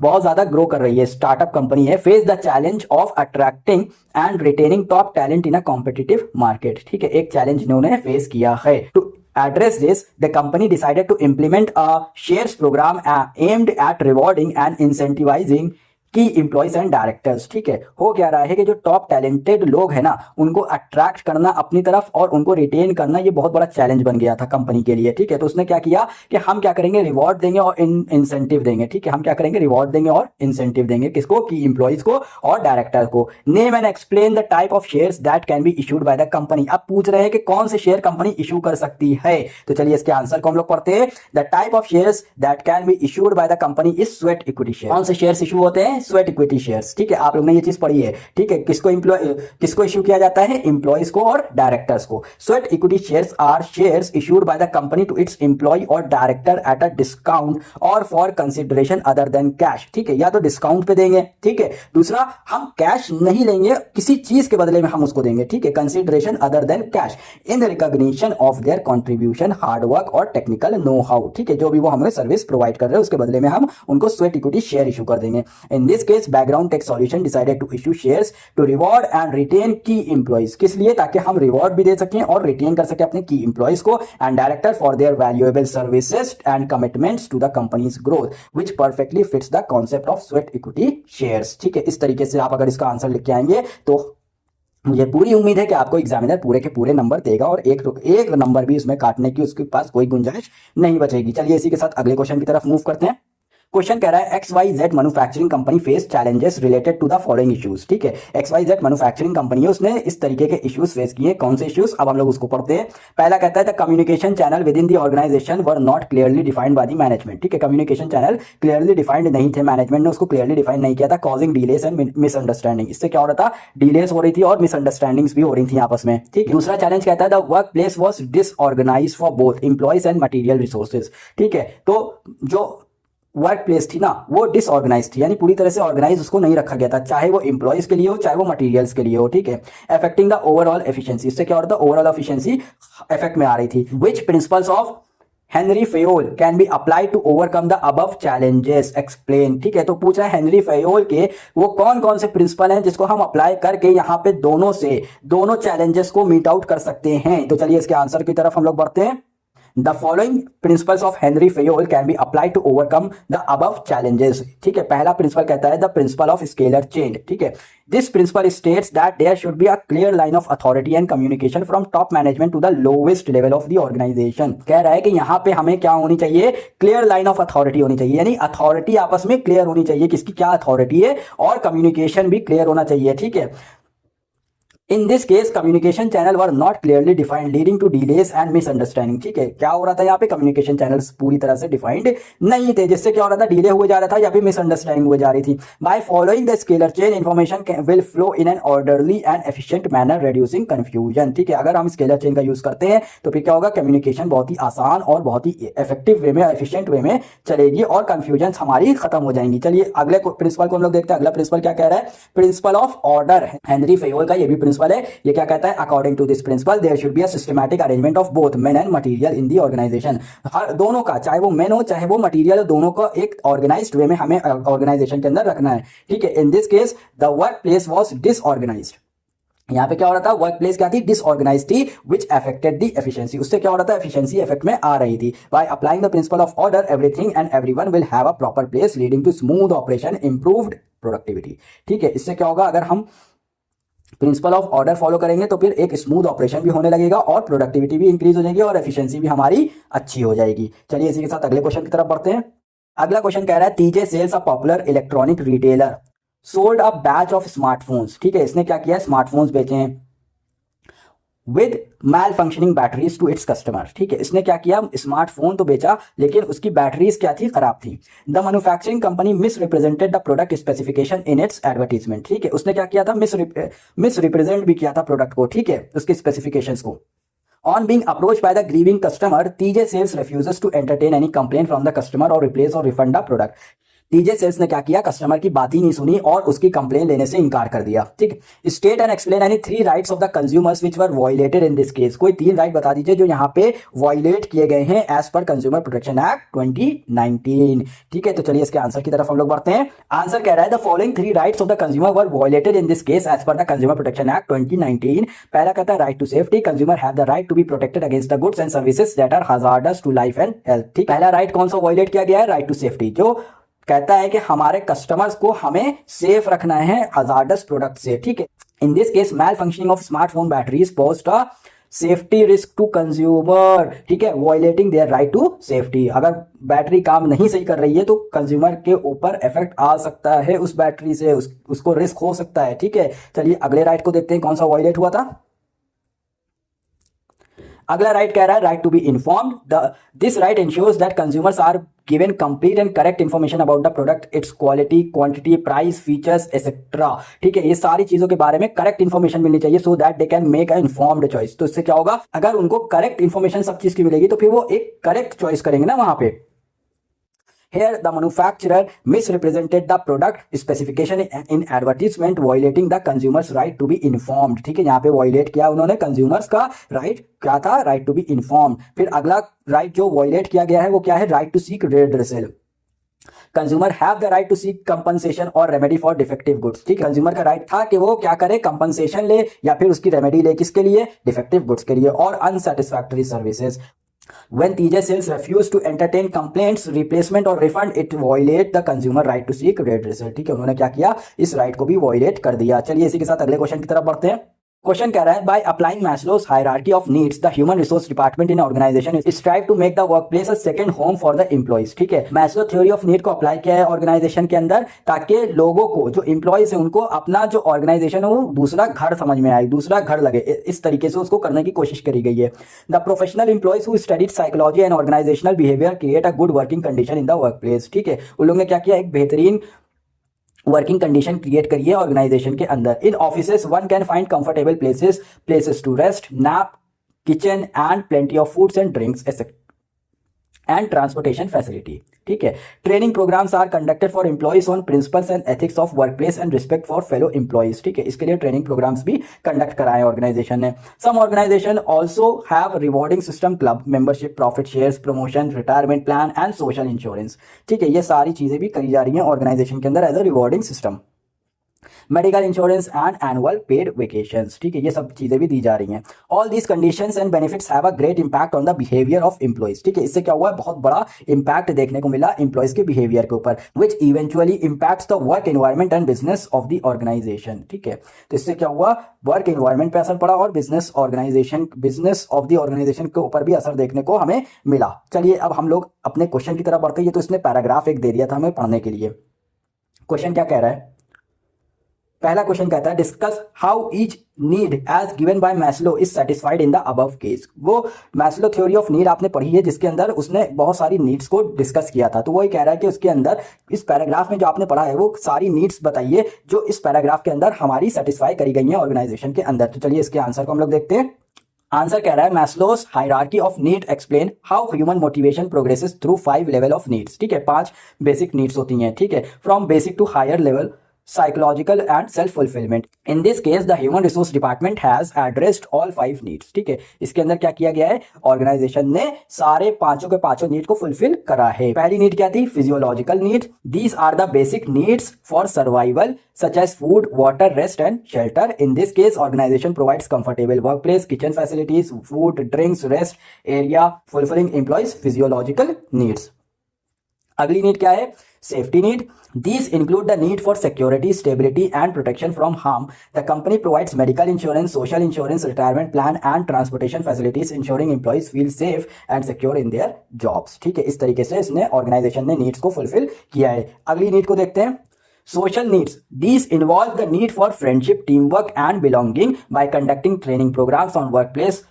बहुत ज्यादा ग्रो कर रही है, स्टार्टअप कंपनी है। Face the challenge of attracting and retaining top talent in a competitive market, ठीक है, एक चैलेंज इन्होंने फेस किया है। To address this, the company decided to implement a shares program aimed at rewarding and incentivizing की एम्प्लॉइज एंड डायरेक्टर्स, ठीक है। हो क्या रहा है कि जो टॉप टैलेंटेड लोग हैं ना उनको अट्रैक्ट करना अपनी तरफ और उनको रिटेन करना ये बहुत बड़ा चैलेंज बन गया था कंपनी के लिए, ठीक है। तो उसने क्या किया कि हम क्या करेंगे, रिवॉर्ड देंगे और इंसेंटिव देंगे, ठीक है, हम क्या करेंगे, रिवॉर्ड देंगे और इंसेंटिव देंगे, किसको, की एम्प्लॉइज को और डायरेक्टर को। Name and explain the type of shares that can be issued by the company, अब पूछ रहे हैं कि कौन से शेयर कंपनी इशू कर सकती है। तो चलिए इसके आंसर को हम लोग पढ़ते हैं। The type of shares that can be issued by the company is sweat equity share. कौन से शेयर्स इशू होते हैं, स्वेट इक्विटी शेयर्स, ठीक है, आप लोग ने ये चीज पढ़ी है, ठीक है। किसको इश्यू किया जाता है, एम्प्लॉइज को और डायरेक्टर्स को। Sweat equity shares are shares issued by the company to its employ और डायरेक्टर एट अ डिस्काउंट और for consideration other than cash, ठीक है, या तो डिस्काउंट पे देंगे, ठीक है, दूसरा हम कैश नहीं लेंगे, किसी चीज के बदले में हम उसको देंगे, ठीक है, consideration other than cash in recognition of their contribution hard work और टेक्निकल नो हाउ, ठीक है, जो भी वो हमें सर्विस प्रोवाइड कर रहे हैं उसके बदले में हम उनको स्वेट इक्विटी शेयर इशू कर देंगे। In this case background tech solution decided to issue shares to reward and retain key employees, किस लिए, ताकि हम रिवॉर्ड भी दे सकें और रिटेन कर सके अपने की एम्प्लॉइज को and director for their valuable services and commitments to the company's growth which perfectly fits the concept of sweat equity shares, ठीक है। इस तरीके से आप अगर इसका आंसर लिख के आएंगे तो मुझे पूरी उम्मीद है कि आपको एग्जामिनर पूरे के पूरे नंबर देगा और एक नंबर भी उसमें काटने की उसके पास कोई गुंजाइश नहीं बचेगी। चलिए इसी के साथ अगले क्वेश्चन की तरफ मूव करते हैं। क्वेश्चन कह रहा है XYZ manufacturing company face challenges related to the following issues, ठीक है, XYZ मैन्युफैक्चरिंग कंपनी है, उसने इस तरीके के इश्यूज फेस किए। कौन से इश्यूज, अब हम लोग उसको पढ़ते हैं। पहला कहता है the communication channel within the organisation were not clearly defined by the management, ठीक है, कम्युनिकेशन चैनल क्लियरली डिफाइंड नहीं थे, मैनेजमेंट ने उसको क्लियरली डिफाइन नहीं किया था, कॉजिंग डिलेस एंड मिसअंडरस्टैंडिंग, इससे क्या हो रहा था, डिलेस हो रही थी और मिसअंडरस्टैंडिंग्स भी हो रही थी आपस में, ठीक है। दूसरा चैलेंज कहता है the work place was disorganise for both employees and material resources, ठीक है, तो जो वर्क प्लेस थी ना वो डिसऑर्गेनाइज थी, यानी पूरी तरह से ऑर्गेनाइज उसको नहीं रखा गया था, चाहे वो एम्प्लॉइज के लिए हो चाहे वो मटेरियल्स के लिए हो, ठीक है। अफेक्टिंग द ओवरऑल एफिशिएंसी, इससे क्या हो रहा था, ओवरऑल एफिशिएंसी इफेक्ट में आ रही थी। Which principles of Henri Fayol can be apply to overcome the above challenges explain, ठीक है, तो पूछ रहा है हेनरी फेयोल के वो कौन कौन से प्रिंसिपल हैं जिसको हम अप्लाई करके यहाँ पे दोनों चैलेंजेस को मीट आउट कर सकते हैं। तो चलिए इसके आंसर की तरफ हम लोग बढ़ते हैं। The following principles of Henry Fayol can be applied to overcome the above challenges, ठीक है। पहला प्रिंसिपल कहता है the principle of scalar chain, ठीक है। This principle states that there should be a clear line of authority and communication from top management to the lowest level of the organization। कह रहा है कि यहाँ पे हमें क्या होनी चाहिए, क्लियर लाइन ऑफ अथॉरिटी होनी चाहिए, यानी अथॉरिटी आपस में क्लियर होनी चाहिए, किसकी क्या अथॉरिटी है, और कम्युनिकेशन भी क्लियर होना चाहिए, ठीक है। In this case communication channel were not clearly defined leading to delays and misunderstanding, ठीक है, क्या हो रहा था यहाँ पे, कम्युनिकेशन चैनल्स पूरी तरह से डिफाइंड नहीं थे, जिससे क्या हो रहा था, डिले हुए जा रहा था या फिर मिसअंडरस्टैंडिंग हुए जा रही थी। By following the scalar chain information will flow in an orderly and efficient manner reducing confusion, ठीक है, अगर हम स्केलर चेन का यूज करते हैं तो फिर क्या होगा, कम्युनिकेशन बहुत ही आसान और बहुत ही इफेक्टिव वे में, एफिशिएंट वे में चलेगी और कंफ्यूजन हमारी खत्म हो जाएंगी। चलिए अगले प्रिंसिपल को हम लोग देखते हैं। अगला प्रिंसिपल क्या कह रहा है, principle of order, Henri Fayol का ये भी प्रिंसिपल है। ये क्या कहता है, according to this principle there should be a systematic arrangement of both men and material in the organisation, हर दोनों का, चाहे वो मेन हो चाहे वो मटेरियल, दोनों को एक ऑर्गेनाइज्ड वे में हमें ऑर्गेनाइजेशन के अंदर रखना है, ठीक है। In this case the work place was disorganised, यहाँ पे क्या हो रहा था, वर्क प्लेस क्या थी, डिसऑर्गेनाइज थी, विच अफेक्टेड दी एफिशिएंसी, उससे क्या हो रहा था, एफिशिएंसी इफेक्ट में आ रही थी। By applying the principle of order everything and everyone will have a proper place leading to smooth operation improved productivity, ठीक है। इससे क्या होगा, अगर हम प्रिंसिपल ऑफ ऑर्डर फॉलो करेंगे तो फिर एक स्मूथ ऑपरेशन भी होने लगेगा और प्रोडक्टिविटी भी इंक्रीज हो जाएगी और एफिशिएंसी भी हमारी अच्छी हो जाएगी। चलिए इसी के साथ अगले क्वेश्चन की तरफ बढ़ते हैं। अगला क्वेश्चन कह रहा है TJ sales a popular electronic retailer sold a batch of smartphones, ठीक है, इसने क्या किया, स्मार्टफोन्स बेचे हैं, with malfunctioning batteries to its customer. ठीक है, इसने क्या किया, स्मार्टफोन तो बेचा लेकिन उसकी बैटरीज क्या थी, खराब थी। The manufacturing company miss represented the product specification in its advertisement. ठीक है, उसने क्या किया था, मिस रिप्रेजेंट भी किया था प्रोडक्ट को, ठीक है, उसके स्पेसिफिकेशंस को। On being approached by the grieving customer, TJ Sales refuses to entertain any complaint from the customer or replace or refund the product. T J sales ने क्या किया, कस्टमर की बात ही नहीं सुनी और उसकी कंप्लेन लेने से इनकार कर दिया। ठीक, state and explain any 3 rights of the consumers which were violated in this case. कोई 3 राइट बता दीजिए जो यहाँ पे वायलेट किए गए हैं as per consumer protection act 2019। ठीक है, तो चलिए इसके आंसर की तरफ हम लोग बढ़ते हैं। आंसर कह रहा है the following 3 rights of the consumer were violated in this case as per the consumer protection act 2019। पहला कहता है right to safety, consumer have the right to be protected against the goods and services that are hazardous to life and health. ठीक, पहला राइट कौन सा वायलेट किया गया है, राइट टू सेफ्टी, जो कहता है कि हमारे कस्टमर्स को हमें सेफ रखना है हजार्डस प्रोडक्ट से। ठीक है, in this case malfunctioning of smartphone batteries posed a safety risk to consumer. ठीक है, violating their right to safety. अगर बैटरी काम नहीं सही कर रही है तो कंज्यूमर के ऊपर इफेक्ट आ सकता है उस बैटरी से, उसको रिस्क हो सकता है। ठीक है, चलिए अगले राइट को देखते हैं कौन सा वायलेट हुआ था। अगला राइट कह रहा है right to be informed. This right ensures that consumers are given complete and correct information about the product, its quality, quantity, price, features, etc. ठीक है, ये सारी चीजों के बारे में करेक्ट इन्फॉर्मेशन मिलनी चाहिए so that they can make an informed choice। तो इससे क्या होगा, अगर उनको करेक्ट इन्फॉर्मेशन सब चीज की मिलेगी तो फिर वो एक करेक्ट चॉइस करेंगे ना वहां पे। Here the manufacturer misrepresented the product specification in advertisement, violating the consumer's right to be informed। ठीक है, यहाँ पे violate किया उन्होंने कंज्यूमर्स का राइट, क्या था, राइट टू बी इन्फॉर्म्ड। फिर अगला राइट जो violate किया गया है वो क्या है, right to seek redressal। Consumer have the right to seek compensation और रेमेडी फॉर डिफेक्टिव गुड्स। ठीक, कंज्यूमर का राइट था कि वो क्या करे, कंपनसेशन ले या फिर उसकी रेमेडी ले, किसके लिए, डिफेक्टिव गुड्स के लिए और अनसेटिस्फैक्टरी services. When TJ Sales refuse to entertain complaints, replacement और refund, it violate the consumer right to seek redressal। ठीक है, उन्होंने क्या किया, इस राइट को भी violate कर दिया। चलिए इसी के साथ अगले क्वेश्चन की तरफ बढ़ते हैं। क्वेश्चन कह रहा है by applying Maslow's hierarchy of needs the human resource department in organisation strive to make the workplace a second home for the employees. ठीक है, मैस्लो थ्योरी ऑफ नीड को अप्लाई किया है ऑर्गेनाइजेशन के अंदर ताकि लोगों को, जो एम्प्लॉइज है, उनको अपना जो ऑर्गेनाइजेशन है वो दूसरा घर समझ में आए, दूसरा घर लगे, इस तरीके से उसको करने की कोशिश करी गई है। The professional employees who studied psychology and organisational behaviour create a good working condition in the workplace. ठीक है, उन लोगों ने क्या किया, एक बेहतरीन वर्किंग कंडीशन क्रिएट करिए ऑर्गेनाइजेशन के अंदर। In offices one can find comfortable places to rest, nap, kitchen and plenty of foods and drinks and transportation facility. ठीक है, training programmes are conducted for employees on principles and ethics of workplace and respect for fellow employees. ठीक है, इसके लिए ट्रेनिंग प्रोग्राम्स भी कंडक्ट कराए ऑर्गेनाइजेशन ने। Some organisation also have rewarding system, club membership, profit shares, promotion, retirement plan and social insurance. ठीक है, ये सारी चीजें भी करी जा रही हैं ऑर्गेनाइजेशन के अंदर as a rewarding system. Medical insurance and annual paid vacations. ठीक है, ये सब चीजें भी दी जा रही हैं। All these conditions and benefits have a great impact on the behaviour of employees. ठीक है, इससे क्या हुआ है, बहुत बड़ा इंपैक्ट देखने को मिला एम्प्लॉइज के बिहेवियर के ऊपर, which eventually impacts the work environment and business of the organisation. ठीक है, तो इससे क्या हुआ, वर्क एनवायरमेंट पे असर पड़ा और बिजनेस ऑफ द ऑर्गेनाइजेशन के ऊपर भी असर देखने को हमें मिला। चलिए अब हम लोग अपने क्वेश्चन की तरफ बढ़ते हैं। ये तो इसने पैराग्राफ एक दे दिया था हमें पढ़ने के लिए। क्वेश्चन क्या कह रहा है, पहला क्वेश्चन कहता है discuss how each need as given by Maslow is satisfied in the above case. वो मैस्लो थ्योरी ऑफ नीड आपने पढ़ी है जिसके अंदर उसने बहुत सारी नीड्स को डिस्कस किया था, तो वो ये कह रहा है कि उसके अंदर इस पैराग्राफ में जो आपने पढ़ा है वो सारी नीड्स बताइए जो इस पैराग्राफ के अंदर हमारी सेटिस्फाई करी गई है ऑर्गेनाइजेशन के अंदर। तो चलिए इसके आंसर को हम लोग देखते हैं। आंसर कह रहा है Maslow's hierarchy of need explain how human motivation progresses through 5 level of needs. ठीक है, 5 बेसिक नीड्स होती हैं। ठीक है, from basic to higher level, psychological and self-fulfillment. In this case, the human resource department has addressed all 5 needs. ठीक है, इसके अंदर क्या किया गया है, ऑर्गेनाइजेशन ने सारे पांचों के पांचों नीड को फुलफिल करा है। पहली नीड क्या थी, physiological need. These are the basic needs for survival such as food, water, rest and shelter. In this case, organization provides comfortable workplace, kitchen facilities, food, drinks, rest area, fulfilling employees' physiological needs. अगली नीड क्या है, safety need. These include the need for security, stability and protection from harm. The company provides medical insurance, social insurance, retirement plan and transportation facilities ensuring employees feel safe and secure in their jobs. ठीक है, इस तरीके से इसने ऑर्गेनाइजेशन ने नीड्स को फुलफिल किया है। अगली नीड को देखते हैं, Social needs. These involve the need for friendship, teamwork, and belonging. By conducting training programs on workplace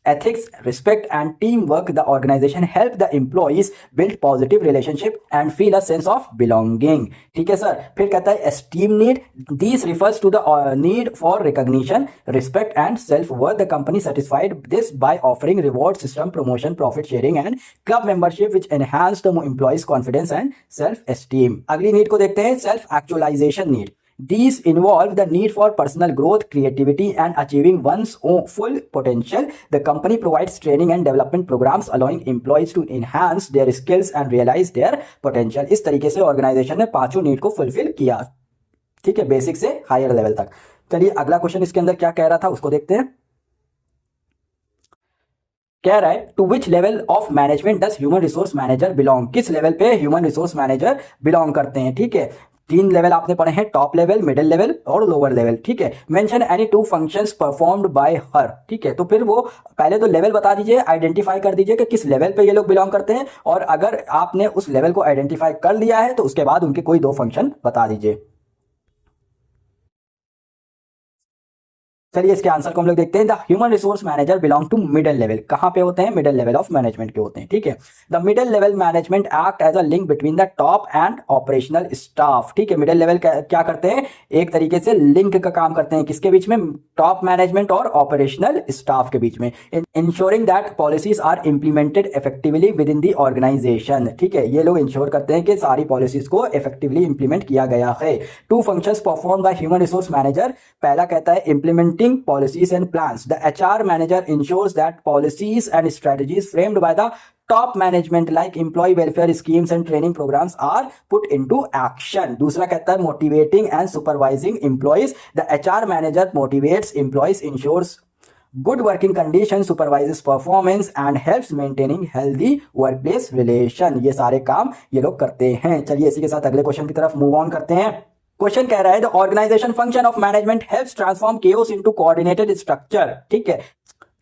ethics, respect, and teamwork, the organization help the employees build positive relationship and feel a sense of belonging. ठीक है सर. फिर कहता है esteem need. These refers to the need for recognition, respect, and self-worth. The company satisfied this by offering reward system, promotion, profit sharing, and club membership, which enhance the employees' confidence and self-esteem. अगली need को देखते हैं self actualization need. These involve the need for personal growth, creativity, and achieving one's own full potential. The company provides training and development programs allowing employees to enhance their skills and realize their potential. इस तरीके से ऑर्गेनाइजेशन ने पांचों नीड को फुलफिल किया. ठीक है, बेसिक से हायर लेवल तक. चलिए अगला क्वेश्चन इसके अंदर क्या कह रहा था उसको देखते हैं. कह रहा है to which level of management does human resource manager belong. किस लेवल पे ह्यूमन रिसोर्स मैनेजर बिलोंग करते हैं. ठीक है, 3 लेवल आपने पढ़े हैं, टॉप लेवल, मिडिल लेवल और लोअर लेवल. ठीक है, mention any 2 functions performed by her. ठीक है, तो फिर वो पहले तो लेवल बता दीजिए, आइडेंटिफाई कर दीजिए कि किस लेवल पे ये लोग बिलोंग करते हैं, और अगर आपने उस लेवल को आइडेंटिफाई कर लिया है तो उसके बाद उनके कोई 2 फंक्शन बता दीजिए. चलिए इसके आंसर को हम लोग देखते हैं. The human resource manager belong to middle level. कहां पे होते हैं? मिडिल लेवल ऑफ मैनेजमेंट के होते हैं. ठीक है, the middle level management act as a link between the top and operational staff. ठीक है, मिडिल लेवल क्या करते हैं? एक तरीके से लिंक का काम करते हैं. किसके बीच में? टॉप मैनेजमेंट और ऑपरेशनल स्टाफ के बीच में. Ensuring that policies are implemented effectively within the organisation. ठीक है, ये लोग इंश्योर करते हैं कि सारी पॉलिसीज को इफेक्टिवली इंप्लीमेंट किया गया है. 2 functions perform by human resource manager. पहला कहता है implementing policies and plans. The HR manager ensures that policies and strategies framed by the top management like employee welfare schemes and training programs are put into action. दूसरा कहता है motivating and supervising employees. The HR manager motivates employees, ensures good working conditions, supervises performance and helps maintaining healthy workplace relation. ये सारे काम ये लोग करते हैं. चलिए इसी के साथ अगले क्वेश्चन की तरफ मूव ऑन करते हैं. क्वेश्चन कह रहा है the organisation function of management helps transform chaos into coordinated structure. ठीक है,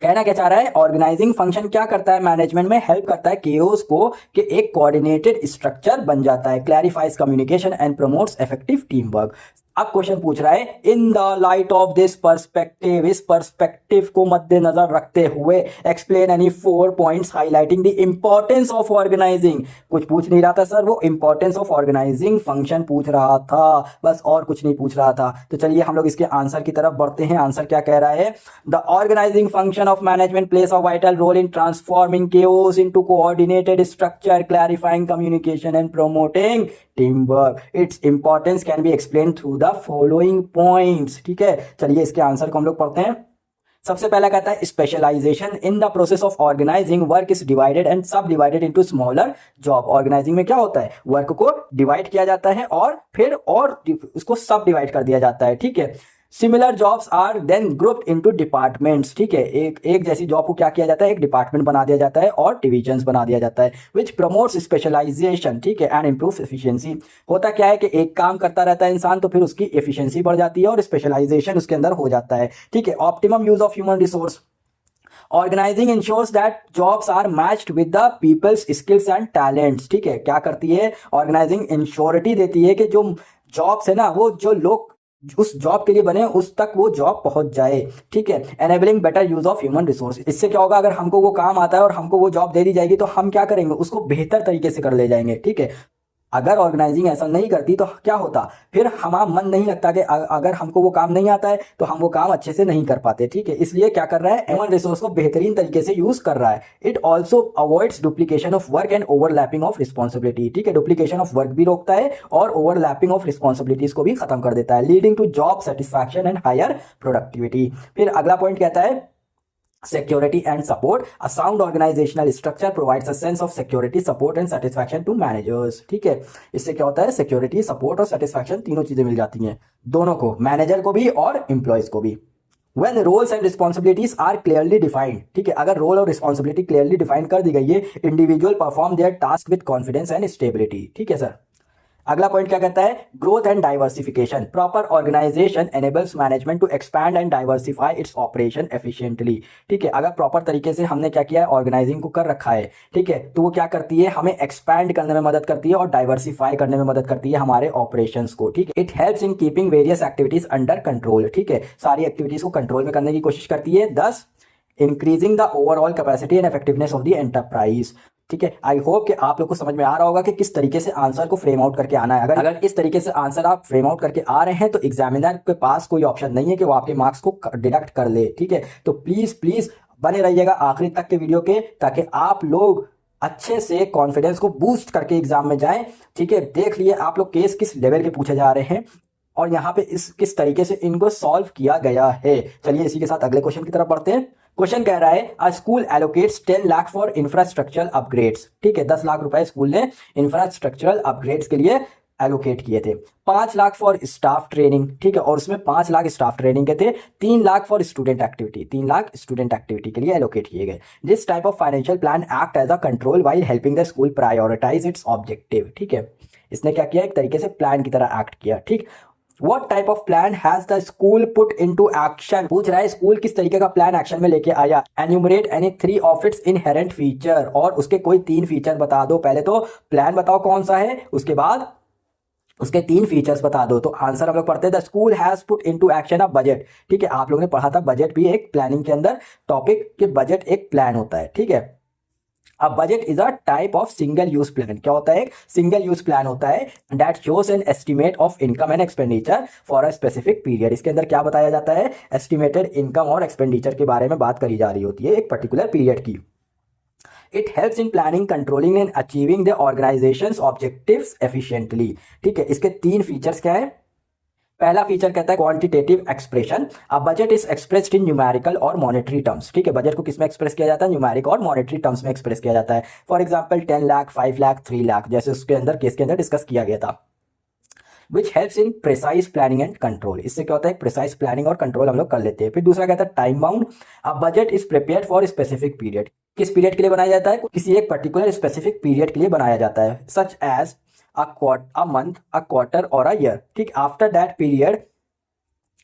कहना क्या चाह रहा है? ऑर्गेनाइजिंग फंक्शन क्या करता है मैनेजमेंट में? हेल्प करता है केओस को कि एक कोऑर्डिनेटेड स्ट्रक्चर बन जाता है. Clarifies communication and promotes effective team work. अब क्वेश्चन पूछ रहा है in the light of this perspective. इस पर्सपेक्टिव को मद्देनजर रखते हुए explain any 4 points highlighting the importance of organising. कुछ पूछ नहीं रहा था सर, वो इंपॉर्टेंस ऑफ ऑर्गेनाइजिंग फंक्शन पूछ रहा था बस, और कुछ नहीं पूछ रहा था. तो चलिए हम लोग इसके आंसर की तरफ बढ़ते हैं. आंसर क्या कह रहा है? The organising function of management plays a vital role in transforming chaos into coordinated structure, clarifying communication and promoting team work. Its importance can be explain through the following points. ठीक है, चलिए इसके आंसर को हम लोग पढ़ते हैं. सबसे पहला कहता है specialisation in the process of organising work is divided and sub divided into smaller job. Organising में क्या होता है? वर्क को डिवाइड किया जाता है और फिर और उसको सब डिवाइड कर दिया जाता है. ठीक है, similar jobs are then grouped into departments. ठीक है, एक जैसी जॉब को क्या किया जाता है? एक डिपार्टमेंट बना दिया जाता है और डिविजन्स बना दिया जाता है. विच प्रमोट्स स्पेशलाइजेशन. ठीक है, एंड इम्प्रूव एफिशिएंसी. होता क्या है कि एक काम करता रहता है इंसान तो फिर उसकी एफिशिएंसी बढ़ जाती है और स्पेशलाइजेशन उसके अंदर हो जाता है. ठीक है, optimum use of human resource. Organising ensures that jobs are matched with the people's skills and talents. ठीक है, क्या करती है? ऑर्गेनाइजिंग इंश्योरिटी देती है कि जो जॉब्स है ना, वो जो लोग उस जॉब के लिए बने उस तक वो जॉब पहुंच जाए. ठीक है, enabling better use of human resource. इससे क्या होगा? अगर हमको वो काम आता है और हमको वो जॉब दे दी जाएगी तो हम क्या करेंगे? उसको बेहतर तरीके से कर ले जाएंगे. ठीक है, अगर ऑर्गेनाइजिंग ऐसा नहीं करती तो क्या होता? फिर हमारा मन नहीं लगता कि अगर हमको वो काम नहीं आता है तो हम वो काम अच्छे से नहीं कर पाते. ठीक है, इसलिए क्या कर रहा है? ह्यूमन रिसोर्स को बेहतरीन तरीके से यूज कर रहा है. It also avoids duplication of work and overlapping of responsibility. ठीक है, डुप्लीकेशन ऑफ वर्क भी रोकता है और ओवरलैपिंग ऑफ रिस्पॉन्सिबिलिटीज को भी खत्म कर देता है. Leading to job satisfaction and higher productivity. फिर अगला पॉइंट कहता है security and support. A sound organizational structure provides a sense of security, support and satisfaction to managers. ठीक है, इससे क्या होता है? सिक्योरिटी, सपोर्ट और सेटिस्फैक्शन तीनों चीजें मिल जाती हैं दोनों को, मैनेजर को भी और एम्प्लॉयज को भी. When roles and responsibilities are clearly defined. ठीक है, अगर रोल और रिस्पॉन्सिबिलिटी क्लियरली डिफाइन कर दी गई है, individual perform their task with confidence and stability. ठीक है सर. अगला पॉइंट क्या कहता है, growth and diversification, proper organisation enables management to expand and diversify its operation efficiently. ठीक है, अगर प्रॉपर तरीके से हमने क्या किया है, ऑर्गेनाइजिंग को कर रखा है, ठीक है, तो वो क्या करती है, हमें एक्सपैंड करने में मदद करती है और डाइवर्सिफाई करने में मदद करती है हमारे ऑपरेशंस को। ठीक है, it helps in keeping various activities under control. ठीक है, सारी एक्टिविटीज को कंट्रोल में करने की कोशिश करती है। 10 increasing the overall capacity and effectiveness of the enterprise. ठीक है, आई होप कि आप लोग को समझ में आ रहा होगा कि किस तरीके से आंसर को फ्रेम आउट करके आना है। अगर इस तरीके से आंसर आप फ्रेम आउट करके आ रहे हैं तो एग्जामिनर के पास कोई ऑप्शन नहीं है कि वो आपके मार्क्स को डिडक्ट कर ले। ठीक है, तो प्लीज बने रहिएगा आखिरी तक के वीडियो के, ताकि आप लोग अच्छे से कॉन्फिडेंस को बूस्ट करके एग्जाम में जाएं। ठीक है, देख लिए आप लोग केस किस लेवल के पूछे जा रहे हैं और यहाँ पे इस किस तरीके से इनको सॉल्व किया गया है। चलिए इसी के साथ अगले क्वेश्चन की तरफ बढ़ते हैं। क्वेश्चन कह रहा है, अ school allocates 10 lakh for infrastructural upgrades. ठीक है, 10 लाख रुपए स्कूल ने इंफ्रास्ट्रक्चरल अपग्रेड्स के लिए एलोकेट किए थे। 5 लाख फॉर स्टाफ ट्रेनिंग, ठीक है, और उसमें 5 लाख स्टाफ ट्रेनिंग के थे। 3 lakh for student activity, 3 lakh student activity के लिए एलोकेट किए गए। This type of financial plan act as a control while helping the school prioritise its objective. ठीक है, इसने क्या किया, एक तरीके से प्लान की तरह एक्ट किया। ठीक, What type of plan has the school put into action? पूछ रहा है स्कूल किस तरीके का प्लान एक्शन में लेके आया। Enumerate any 3 of its inherent feature, और उसके कोई 3 फीचर बता दो। पहले तो प्लान बताओ कौन सा है, उसके बाद उसके 3 फीचर्स बता दो। तो आंसर हम लोग पढ़ते हैं, the school has put into action a budget. ठीक है, आप लोगों ने पढ़ा था बजट भी एक प्लानिंग के अंदर टॉपिक के, बजट एक प्लान होता है। ठीक है, अब budget is a type of single use plan. क्या होता है, एक सिंगल यूज प्लान होता है that shows an estimate of income and expenditure for a specific period. इसके अंदर क्या बताया जाता है, एस्टिमेटेड इनकम और एक्सपेंडिचर के बारे में बात करी जा रही होती है एक पर्टिकुलर पीरियड की। It helps in planning, controlling and achieving the organisations objectives efficiently. ठीक है, इसके 3 फीचर्स क्या है। पहला फीचर कहता है क्वांटिटेटिव एक्सप्रेशन, अब budget is expressed in numerical और मॉनेटरी टर्म्स। ठीक है, बजट को किस में एक्सप्रेस किया जाता है, न्यूमेरिक और मॉनेटरी टर्म्स में एक्सप्रेस किया जाता है। फॉर एग्जांपल 10 लाख, 5 लाख, 3 लाख, जैसे उसके अंदर केस के अंदर डिस्कस किया गया था। Which helps in precise planning and control, इससे क्या होता है, प्रिसाइज प्लानिंग और कंट्रोल हम लोग कर लेते हैं। फिर दूसरा कहता है टाइम बाउंड, अब budget is prepared for specific period, किस पीरियड के लिए बनाया जाता है, किसी एक पर्टिकुलर स्पेसिफिक पीरियड के लिए बनाया जाता है, such as a month, a quarter or a year। ठीक, after that period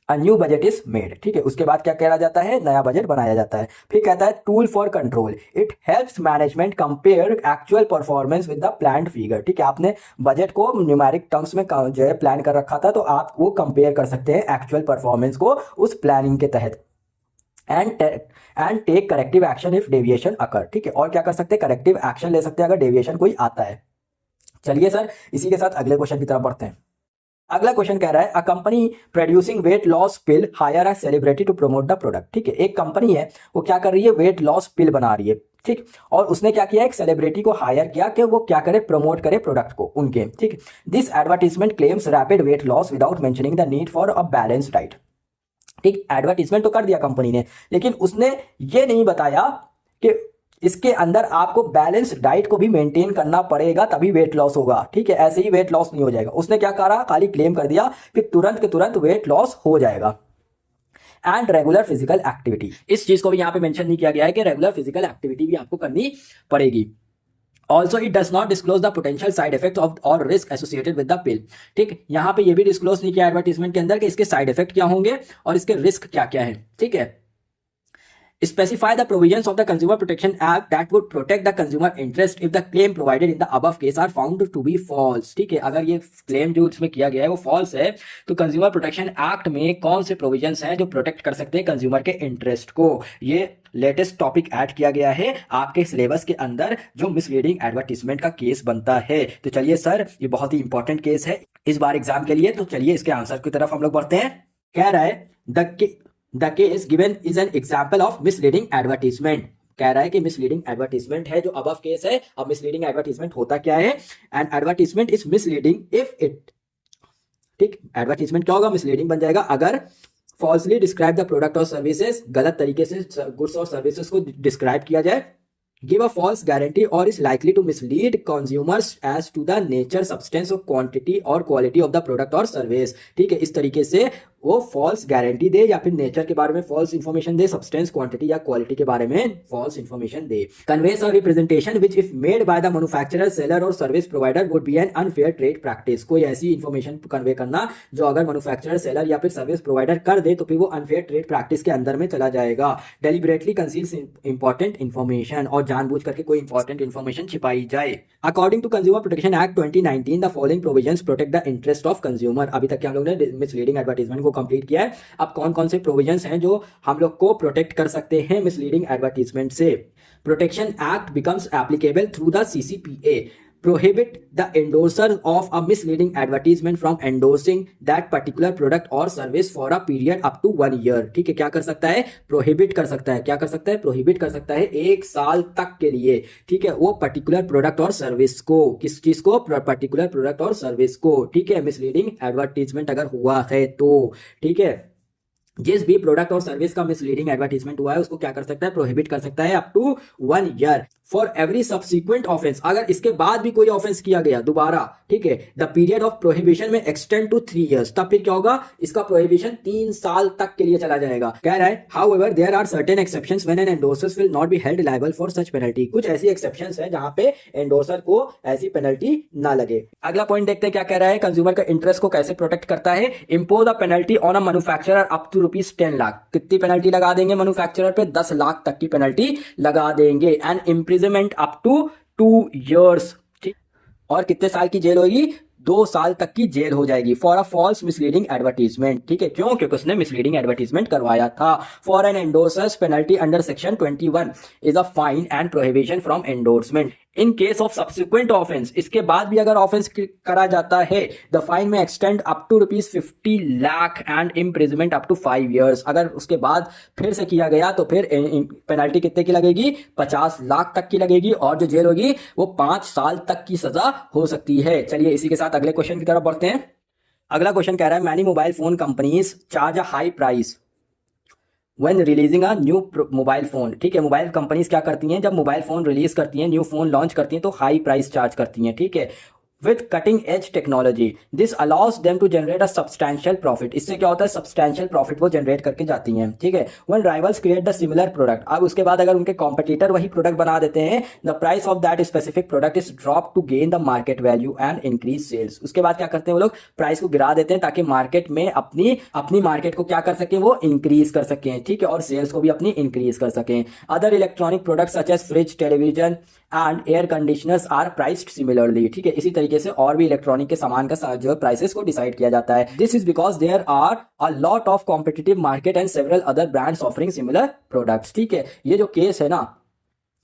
a new budget is made. ठीक है, उसके बाद क्या कहा जाता है, नया बजट बनाया जाता है। फिर कहता है tool for control, it helps management compare actual performance with the planned figure. ठीक है, आपने बजट को न्यूमेरिक टर्म्स में जो है प्लान कर रखा था, तो आप वो कंपेयर कर सकते हैं एक्चुअल परफॉर्मेंस को उस प्लानिंग के तहत। And take corrective action if deviation occur. ठीक है, और क्या कर सकते हैं, करेक्टिव एक्शन ले सकते हैं अगर डेविएशन कोई आता है। चलिए सर, इसी के साथ अगले क्वेश्चन की तरफ बढ़ते हैं। अगला क्वेश्चन कह रहा है, a company producing weight loss pill hire a celebrity to promote the product. ठीक है, एक कंपनी है वो क्या कर रही है, वेट लॉस पिल बना रही है। ठीक, और उसने क्या किया, एक सेलिब्रिटी को हायर किया कि वो क्या करे, प्रमोट करे प्रोडक्ट को उनके। ठीक, this advertisement claims rapid weight loss without mentioning the need for a balance diet. ठीक, एडवर्टीजमेंट तो कर दिया कंपनी ने, लेकिन उसने ये नहीं बताया कि इसके अंदर आपको बैलेंस डाइट को भी मेंटेन करना पड़ेगा, तभी वेट लॉस होगा। ठीक है, ऐसे ही वेट लॉस नहीं हो जाएगा। उसने क्या करा, खाली क्लेम कर दिया कि तुरंत के तुरंत वेट लॉस हो जाएगा। एंड रेगुलर फिजिकल एक्टिविटी, इस चीज को भी यहां पे मेंशन नहीं किया गया है कि रेगुलर फिजिकल एक्टिविटी भी आपको करनी पड़ेगी। Also it does not disclose the potential side effect of और risk associated with the pill. ठीक, यहां पे ये भी डिस्क्लोज नहीं किया एडवर्टीजमेंट के अंदर कि इसके साइड इफेक्ट क्या होंगे और इसके रिस्क क्या क्या है। ठीक है, specify the provisions of the Consumer Protection Act that would protect the consumer interest if the claim provided in the above case are found to be false। ठीक है, अगर ये क्लेम जो इसमें किया गया है वो फॉल्स है, तो कंज्यूमर प्रोटेक्शन एक्ट में कौन से प्रोविजंस हैं जो प्रोटेक्ट कर सकते हैं कंज्यूमर के इंटरेस्ट को। ये लेटेस्ट टॉपिक ऐड किया गया है आपके सिलेबस के अंदर, जो मिसलीडिंग एडवर्टीजमेंट का केस बनता है। तो चलिए सर, ये बहुत ही इंपॉर्टेंट केस है इस बार एग्जाम के लिए। तो चलिए इसके आंसर की तरफ हम लोग बढ़ते हैं। कह रहा है The case given is an example of misleading advertisement। कह रहा है कि मिसलीडिंग एडवर्टीजमेंट है जो अबव केस है। अब मिसलीडिंग एडवर्टीजमेंट होता क्या है, and advertisement is misleading if it, ठीक, एडवर्टीजमेंट क्या होगा, मिसलीडिंग बन जाएगा अगर फॉल्सली डिस्क्राइब द प्रोडक्ट और सर्विसेज, गलत तरीके से गुड्स और सर्विसेज को डिस्क्राइब किया जाए give a false guarantee or is likely to mislead consumers as to the nature, substance or quantity or quality of the product or service। ठीक है, इस तरीके से वो फॉल्स गारंटी दे या फिर नेचर के बारे में फॉल्स इन्फॉर्मेशन दे, सब्सटेंस, क्वांटिटी या क्वालिटी के बारे में फॉल्स इन्फॉर्मेशन दे। कन्वेस और representation which if made by the manufacturer, seller और service provider would be an unfair trade practice. कोई ऐसी इन्फॉर्मेशन कन्वे करना जो अगर मैन्युफैक्चरर, सेलर या फिर सर्विस प्रोवाइडर कर दे तो फिर वो अनफेयर ट्रेड प्रैक्टिस के अंदर में चला जाएगा। डेलिबरेटली कंसील्स इंपॉर्टेंट इन्फॉर्मेशन, और जानबूझ करके कोई इंपॉर्टेंट इन्फॉर्मेशन छिपाई जाए। According to consumer protection act 2019 the following provisions protect the interest of consumer. अभी तक हम लोग ने मिसलीडिंग एडवर्टाइजमेंट को कंप्लीट किया है। अब कौन कौन से प्रोविजंस हैं जो हम लोग को प्रोटेक्ट कर सकते हैं मिसलीडिंग एडवर्टाइजमेंट से। Protection act becomes applicable through the CCPA, prohibit the endorser of a misleading advertisement from endorsing that particular product or service for a period up to 1 year। ठीक है, क्या कर सकता है, प्रोहिबिट कर सकता है। क्या कर सकता है, प्रोहिबिट कर सकता है 1 साल तक के लिए। ठीक है, वो पर्टिकुलर प्रोडक्ट और सर्विस को, किस चीज को, पर्टिकुलर प्रोडक्ट और सर्विस को। ठीक है, मिसलीडिंग एडवर्टीजमेंट अगर हुआ है तो। ठीक है, जिस भी प्रोडक्ट और सर्विस का मिसलीडिंग एडवर्टीजमेंट हुआ है उसको क्या कर सकता है, प्रोहिबिट कर सकता है up to 1 year for every subsequent offence. अगर इसके बाद भी कोई ऑफेंस किया गया दोबारा, ठीक है, द पीरियड ऑफ प्रोहिबिशन में एक्सटेंड टू 3 इयर्स। तब फिर क्या होगा, इसका प्रोहिबिशन 3 साल तक के लिए चला जाएगा। कह रहा है however there are certain exceptions when an endorser will not be held liable for such penalty. कुछ ऐसी एक्सेप्शंस हैं जहां पे एंडोर्सर को ऐसी पेनल्टी ना लगे। अगला पॉइंट देखते हैं क्या कह रहा है, कंज्यूमर का इंटरेस्ट को कैसे प्रोटेक्ट करता है। Impose a penalty on a manufacturer up to ₹10 lakh. कितनी पेनल्टी लगा देंगे मैन्युफैक्चरर पे, 10 लाख तक की पेनल्टी लगा देंगे। And imprisonment up to 2 years। और कितने साल की जेल होगी, 2 साल तक की जेल हो जाएगी for a false misleading advertisement. ठीक है, क्यों, क्योंकि उसने मिसलीडिंग एडवर्टीजमेंट करवाया था। For an endorsers penalty under section 21 is a fine and prohibition from endorsement in case of subsequent offence. इसके बाद भी अगर ऑफेंस करा जाता है, the fine may extend up to ₹50 lakh and imprisonment up to 5 years। अगर उसके बाद फिर से किया गया तो फिर पेनल्टी कितने की लगेगी, 50 लाख तक की लगेगी, और जो जेल होगी वो 5 साल तक की सजा हो सकती है। चलिए इसी के साथ अगले क्वेश्चन की तरफ बढ़ते हैं। अगला क्वेश्चन कह रहा है many mobile phone companies charge a high price when releasing a new mobile phone. ठीक है, मोबाइल कंपनीज क्या करती हैं, जब मोबाइल फोन रिलीज करती हैं, न्यू फोन लॉन्च करती हैं तो हाई प्राइस चार्ज करती हैं। ठीक है, with cutting edge technology this allows them to generate a substantial profit। इससे क्या होता है, substantial profit वो generate करके जाती हैं। ठीक है, when rivals create the similar product, अब उसके बाद अगर उनके competitor वही product बना देते हैं, the price of that specific product is dropped to gain the market value and increase sales। उसके बाद क्या करते हैं वो लोग, प्राइस को गिरा देते हैं ताकि मार्केट में अपनी मार्केट को क्या कर सकें, वो इंक्रीज कर सकें। ठीक है, और सेल्स को भी अपनी इंक्रीज कर सकें। Other electronic products such as fridge, television and air conditioners are priced similarly. ठीक है, इसी तरीके से और भी इलेक्ट्रॉनिक के सामान का जो प्राइसेस को डिसाइड किया जाता है। This is because there are a lot of competitive market and several other brands offering similar products. ठीक है, ये जो केस है ना,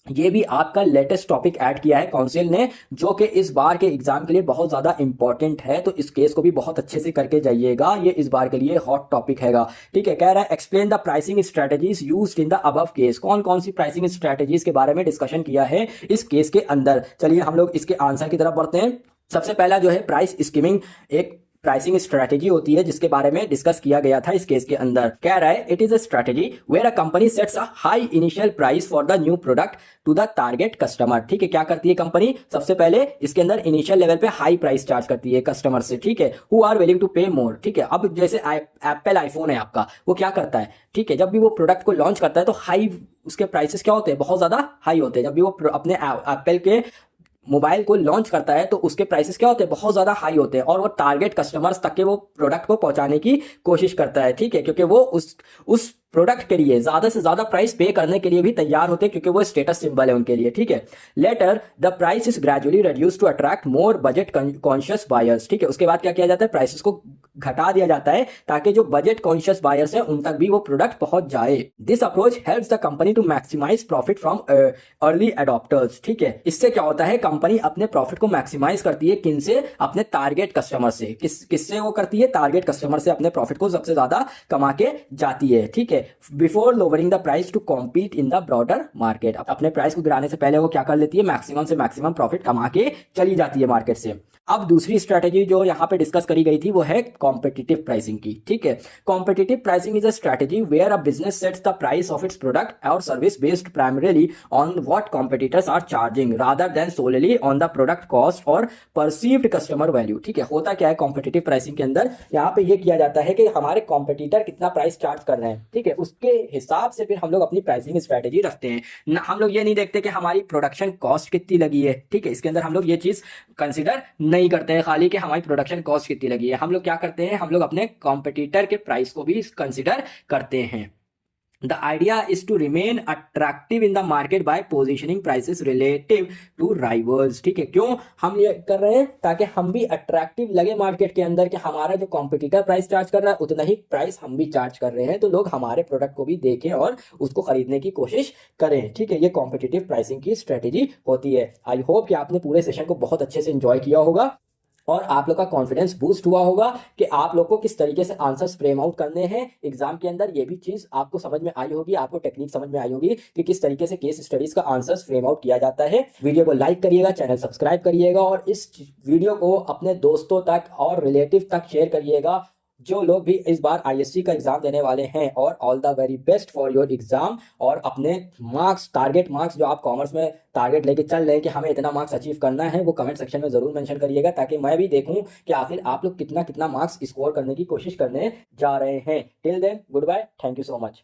ये भी आपका लेटेस्ट टॉपिक ऐड किया है काउंसिल ने, जो कि इस बार के एग्जाम के लिए बहुत ज्यादा इंपॉर्टेंट है। तो इस केस को भी बहुत अच्छे से करके जाइएगा, ये इस बार के लिए हॉट टॉपिक हैगा। ठीक है, कह रहा है explain the pricing strategies used in the above case. कौन कौन सी प्राइसिंग स्ट्रेटजीज के बारे में डिस्कशन किया है इस केस के अंदर। चलिए हम लोग इसके आंसर की तरफ बढ़ते हैं। सबसे पहला जो है प्राइस स्कीमिंग, एक प्राइसिंग स्ट्रेटेजी होती है जिसके बारे में डिस्कस किया गया था इस केस के अंदर। कह रहा है it is a strategy where a company sets a high initial price for the new product to the target customer. ठीक है, क्या करती है कंपनी, सबसे पहले इसके अंदर इनिशियल लेवल पे हाई प्राइस चार्ज करती है कस्टमर से। ठीक है, हु आर विलिंग टू पे मोर। ठीक है, अब जैसे एप्पल आईफोन है आपका, वो क्या करता है, ठीक है, जब भी वो प्रोडक्ट को लॉन्च करता है तो हाई उसके प्राइसेस क्या होते हैं, बहुत ज्यादा हाई होते हैं। जब भी वो अपने एप्पल के मोबाइल को लॉन्च करता है तो उसके प्राइसेस क्या होते हैं, बहुत ज्यादा हाई होते हैं, और वो टारगेट कस्टमर्स तक के वो प्रोडक्ट को पहुंचाने की कोशिश करता है। ठीक है, क्योंकि वो उस प्रोडक्ट के लिए ज्यादा से ज्यादा प्राइस पे करने के लिए भी तैयार होते हैं, क्योंकि वो स्टेटस सिंबल है उनके लिए। ठीक है, later the price is gradually reduce to attract more budget conscious buyers. ठीक है, उसके बाद क्या किया जाता है, प्राइसेस को घटा दिया जाता है ताकि जो बजट कॉन्शियस बायर्स हैं उन तक भी वो प्रोडक्ट पहुंच जाए। This approach helps the company to maximise profit from early adopters. ठीक है, इससे क्या होता है, कंपनी अपने प्रॉफिट को मैक्सिमाइज करती है, किनसे, अपने टारगेट कस्टमर से। किससे वो करती है, टारगेट कस्टमर से अपने प्रॉफिट को सबसे ज्यादा कमा के जाती है। ठीक है, है, before lowering the price to compete in the broader market. अपने प्राइस को गिराने से पहले वो क्या कर लेती है, मैक्सिमम से मैक्सिमम प्रॉफिट कमा के चली जाती है मार्केट से। अब दूसरी स्ट्रैटेजी जो यहाँ पे डिस्कस करी गई थी वो है कॉम्पिटिटिव प्राइसिंग की। ठीक है, competitive pricing is a strategy where a business sets the price of its product और service based primarily on what competitors are charging rather than solely on the product cost और परसीव्ड कस्टमर वैल्यू। ठीक है, होता क्या है कॉम्पिटिटिव प्राइसिंग के अंदर, यहाँ पे ये किया जाता है कि हमारे कॉम्पिटिटर कितना प्राइस चार्ज कर रहे हैं, ठीक है, उसके हिसाब से फिर हम लोग अपनी प्राइसिंग स्ट्रैटेजी रखते हैं। हम लोग ये नहीं देखते कि हमारी प्रोडक्शन कॉस्ट कितनी लगी है। ठीक है, इसके अंदर हम लोग ये चीज कंसिडर नहीं करते हैं खाली कि हमारी प्रोडक्शन कॉस्ट कितनी लगी है। हम लोग क्या करते हैं, हम लोग अपने कॉम्पिटिटर के प्राइस को भी कंसिडर करते हैं। The idea is to remain attractive in the market by positioning prices relative to rivals। ठीक है, क्यों हम ये कर रहे हैं, ताकि हम भी अट्रैक्टिव लगे मार्केट के अंदर कि हमारा जो कॉम्पिटिटर प्राइस चार्ज कर रहा है उतना ही प्राइस हम भी चार्ज कर रहे हैं, तो लोग हमारे प्रोडक्ट को भी देखें और उसको खरीदने की कोशिश करें। ठीक है, ये कॉम्पिटिटिव प्राइसिंग की स्ट्रेटेजी होती है। आई होप कि आपने पूरे सेशन को बहुत अच्छे से एंजॉय किया होगा और आप लोग का कॉन्फिडेंस बूस्ट हुआ होगा कि आप लोग को किस तरीके से आंसर्स फ्रेम आउट करने हैं एग्जाम के अंदर। ये भी चीज आपको समझ में आई होगी, आपको टेक्निक समझ में आई होगी कि किस तरीके से केस स्टडीज का आंसर्स फ्रेम आउट किया जाता है। वीडियो को लाइक करिएगा, चैनल सब्सक्राइब करिएगा और इस वीडियो को अपने दोस्तों तक और रिलेटिव तक शेयर करिएगा जो लोग भी इस बार आईएससी का एग्जाम देने वाले हैं। और all the very best for your exam. और अपने मार्क्स, टारगेट मार्क्स जो आप कॉमर्स में टारगेट लेके चल रहे हैं कि हमें इतना मार्क्स अचीव करना है, वो कमेंट सेक्शन में जरूर मेंशन करिएगा ताकि मैं भी देखूं कि आखिर आप लोग कितना कितना मार्क्स स्कोर करने की कोशिश करने जा रहे हैं। Till then goodbye, thank you so much.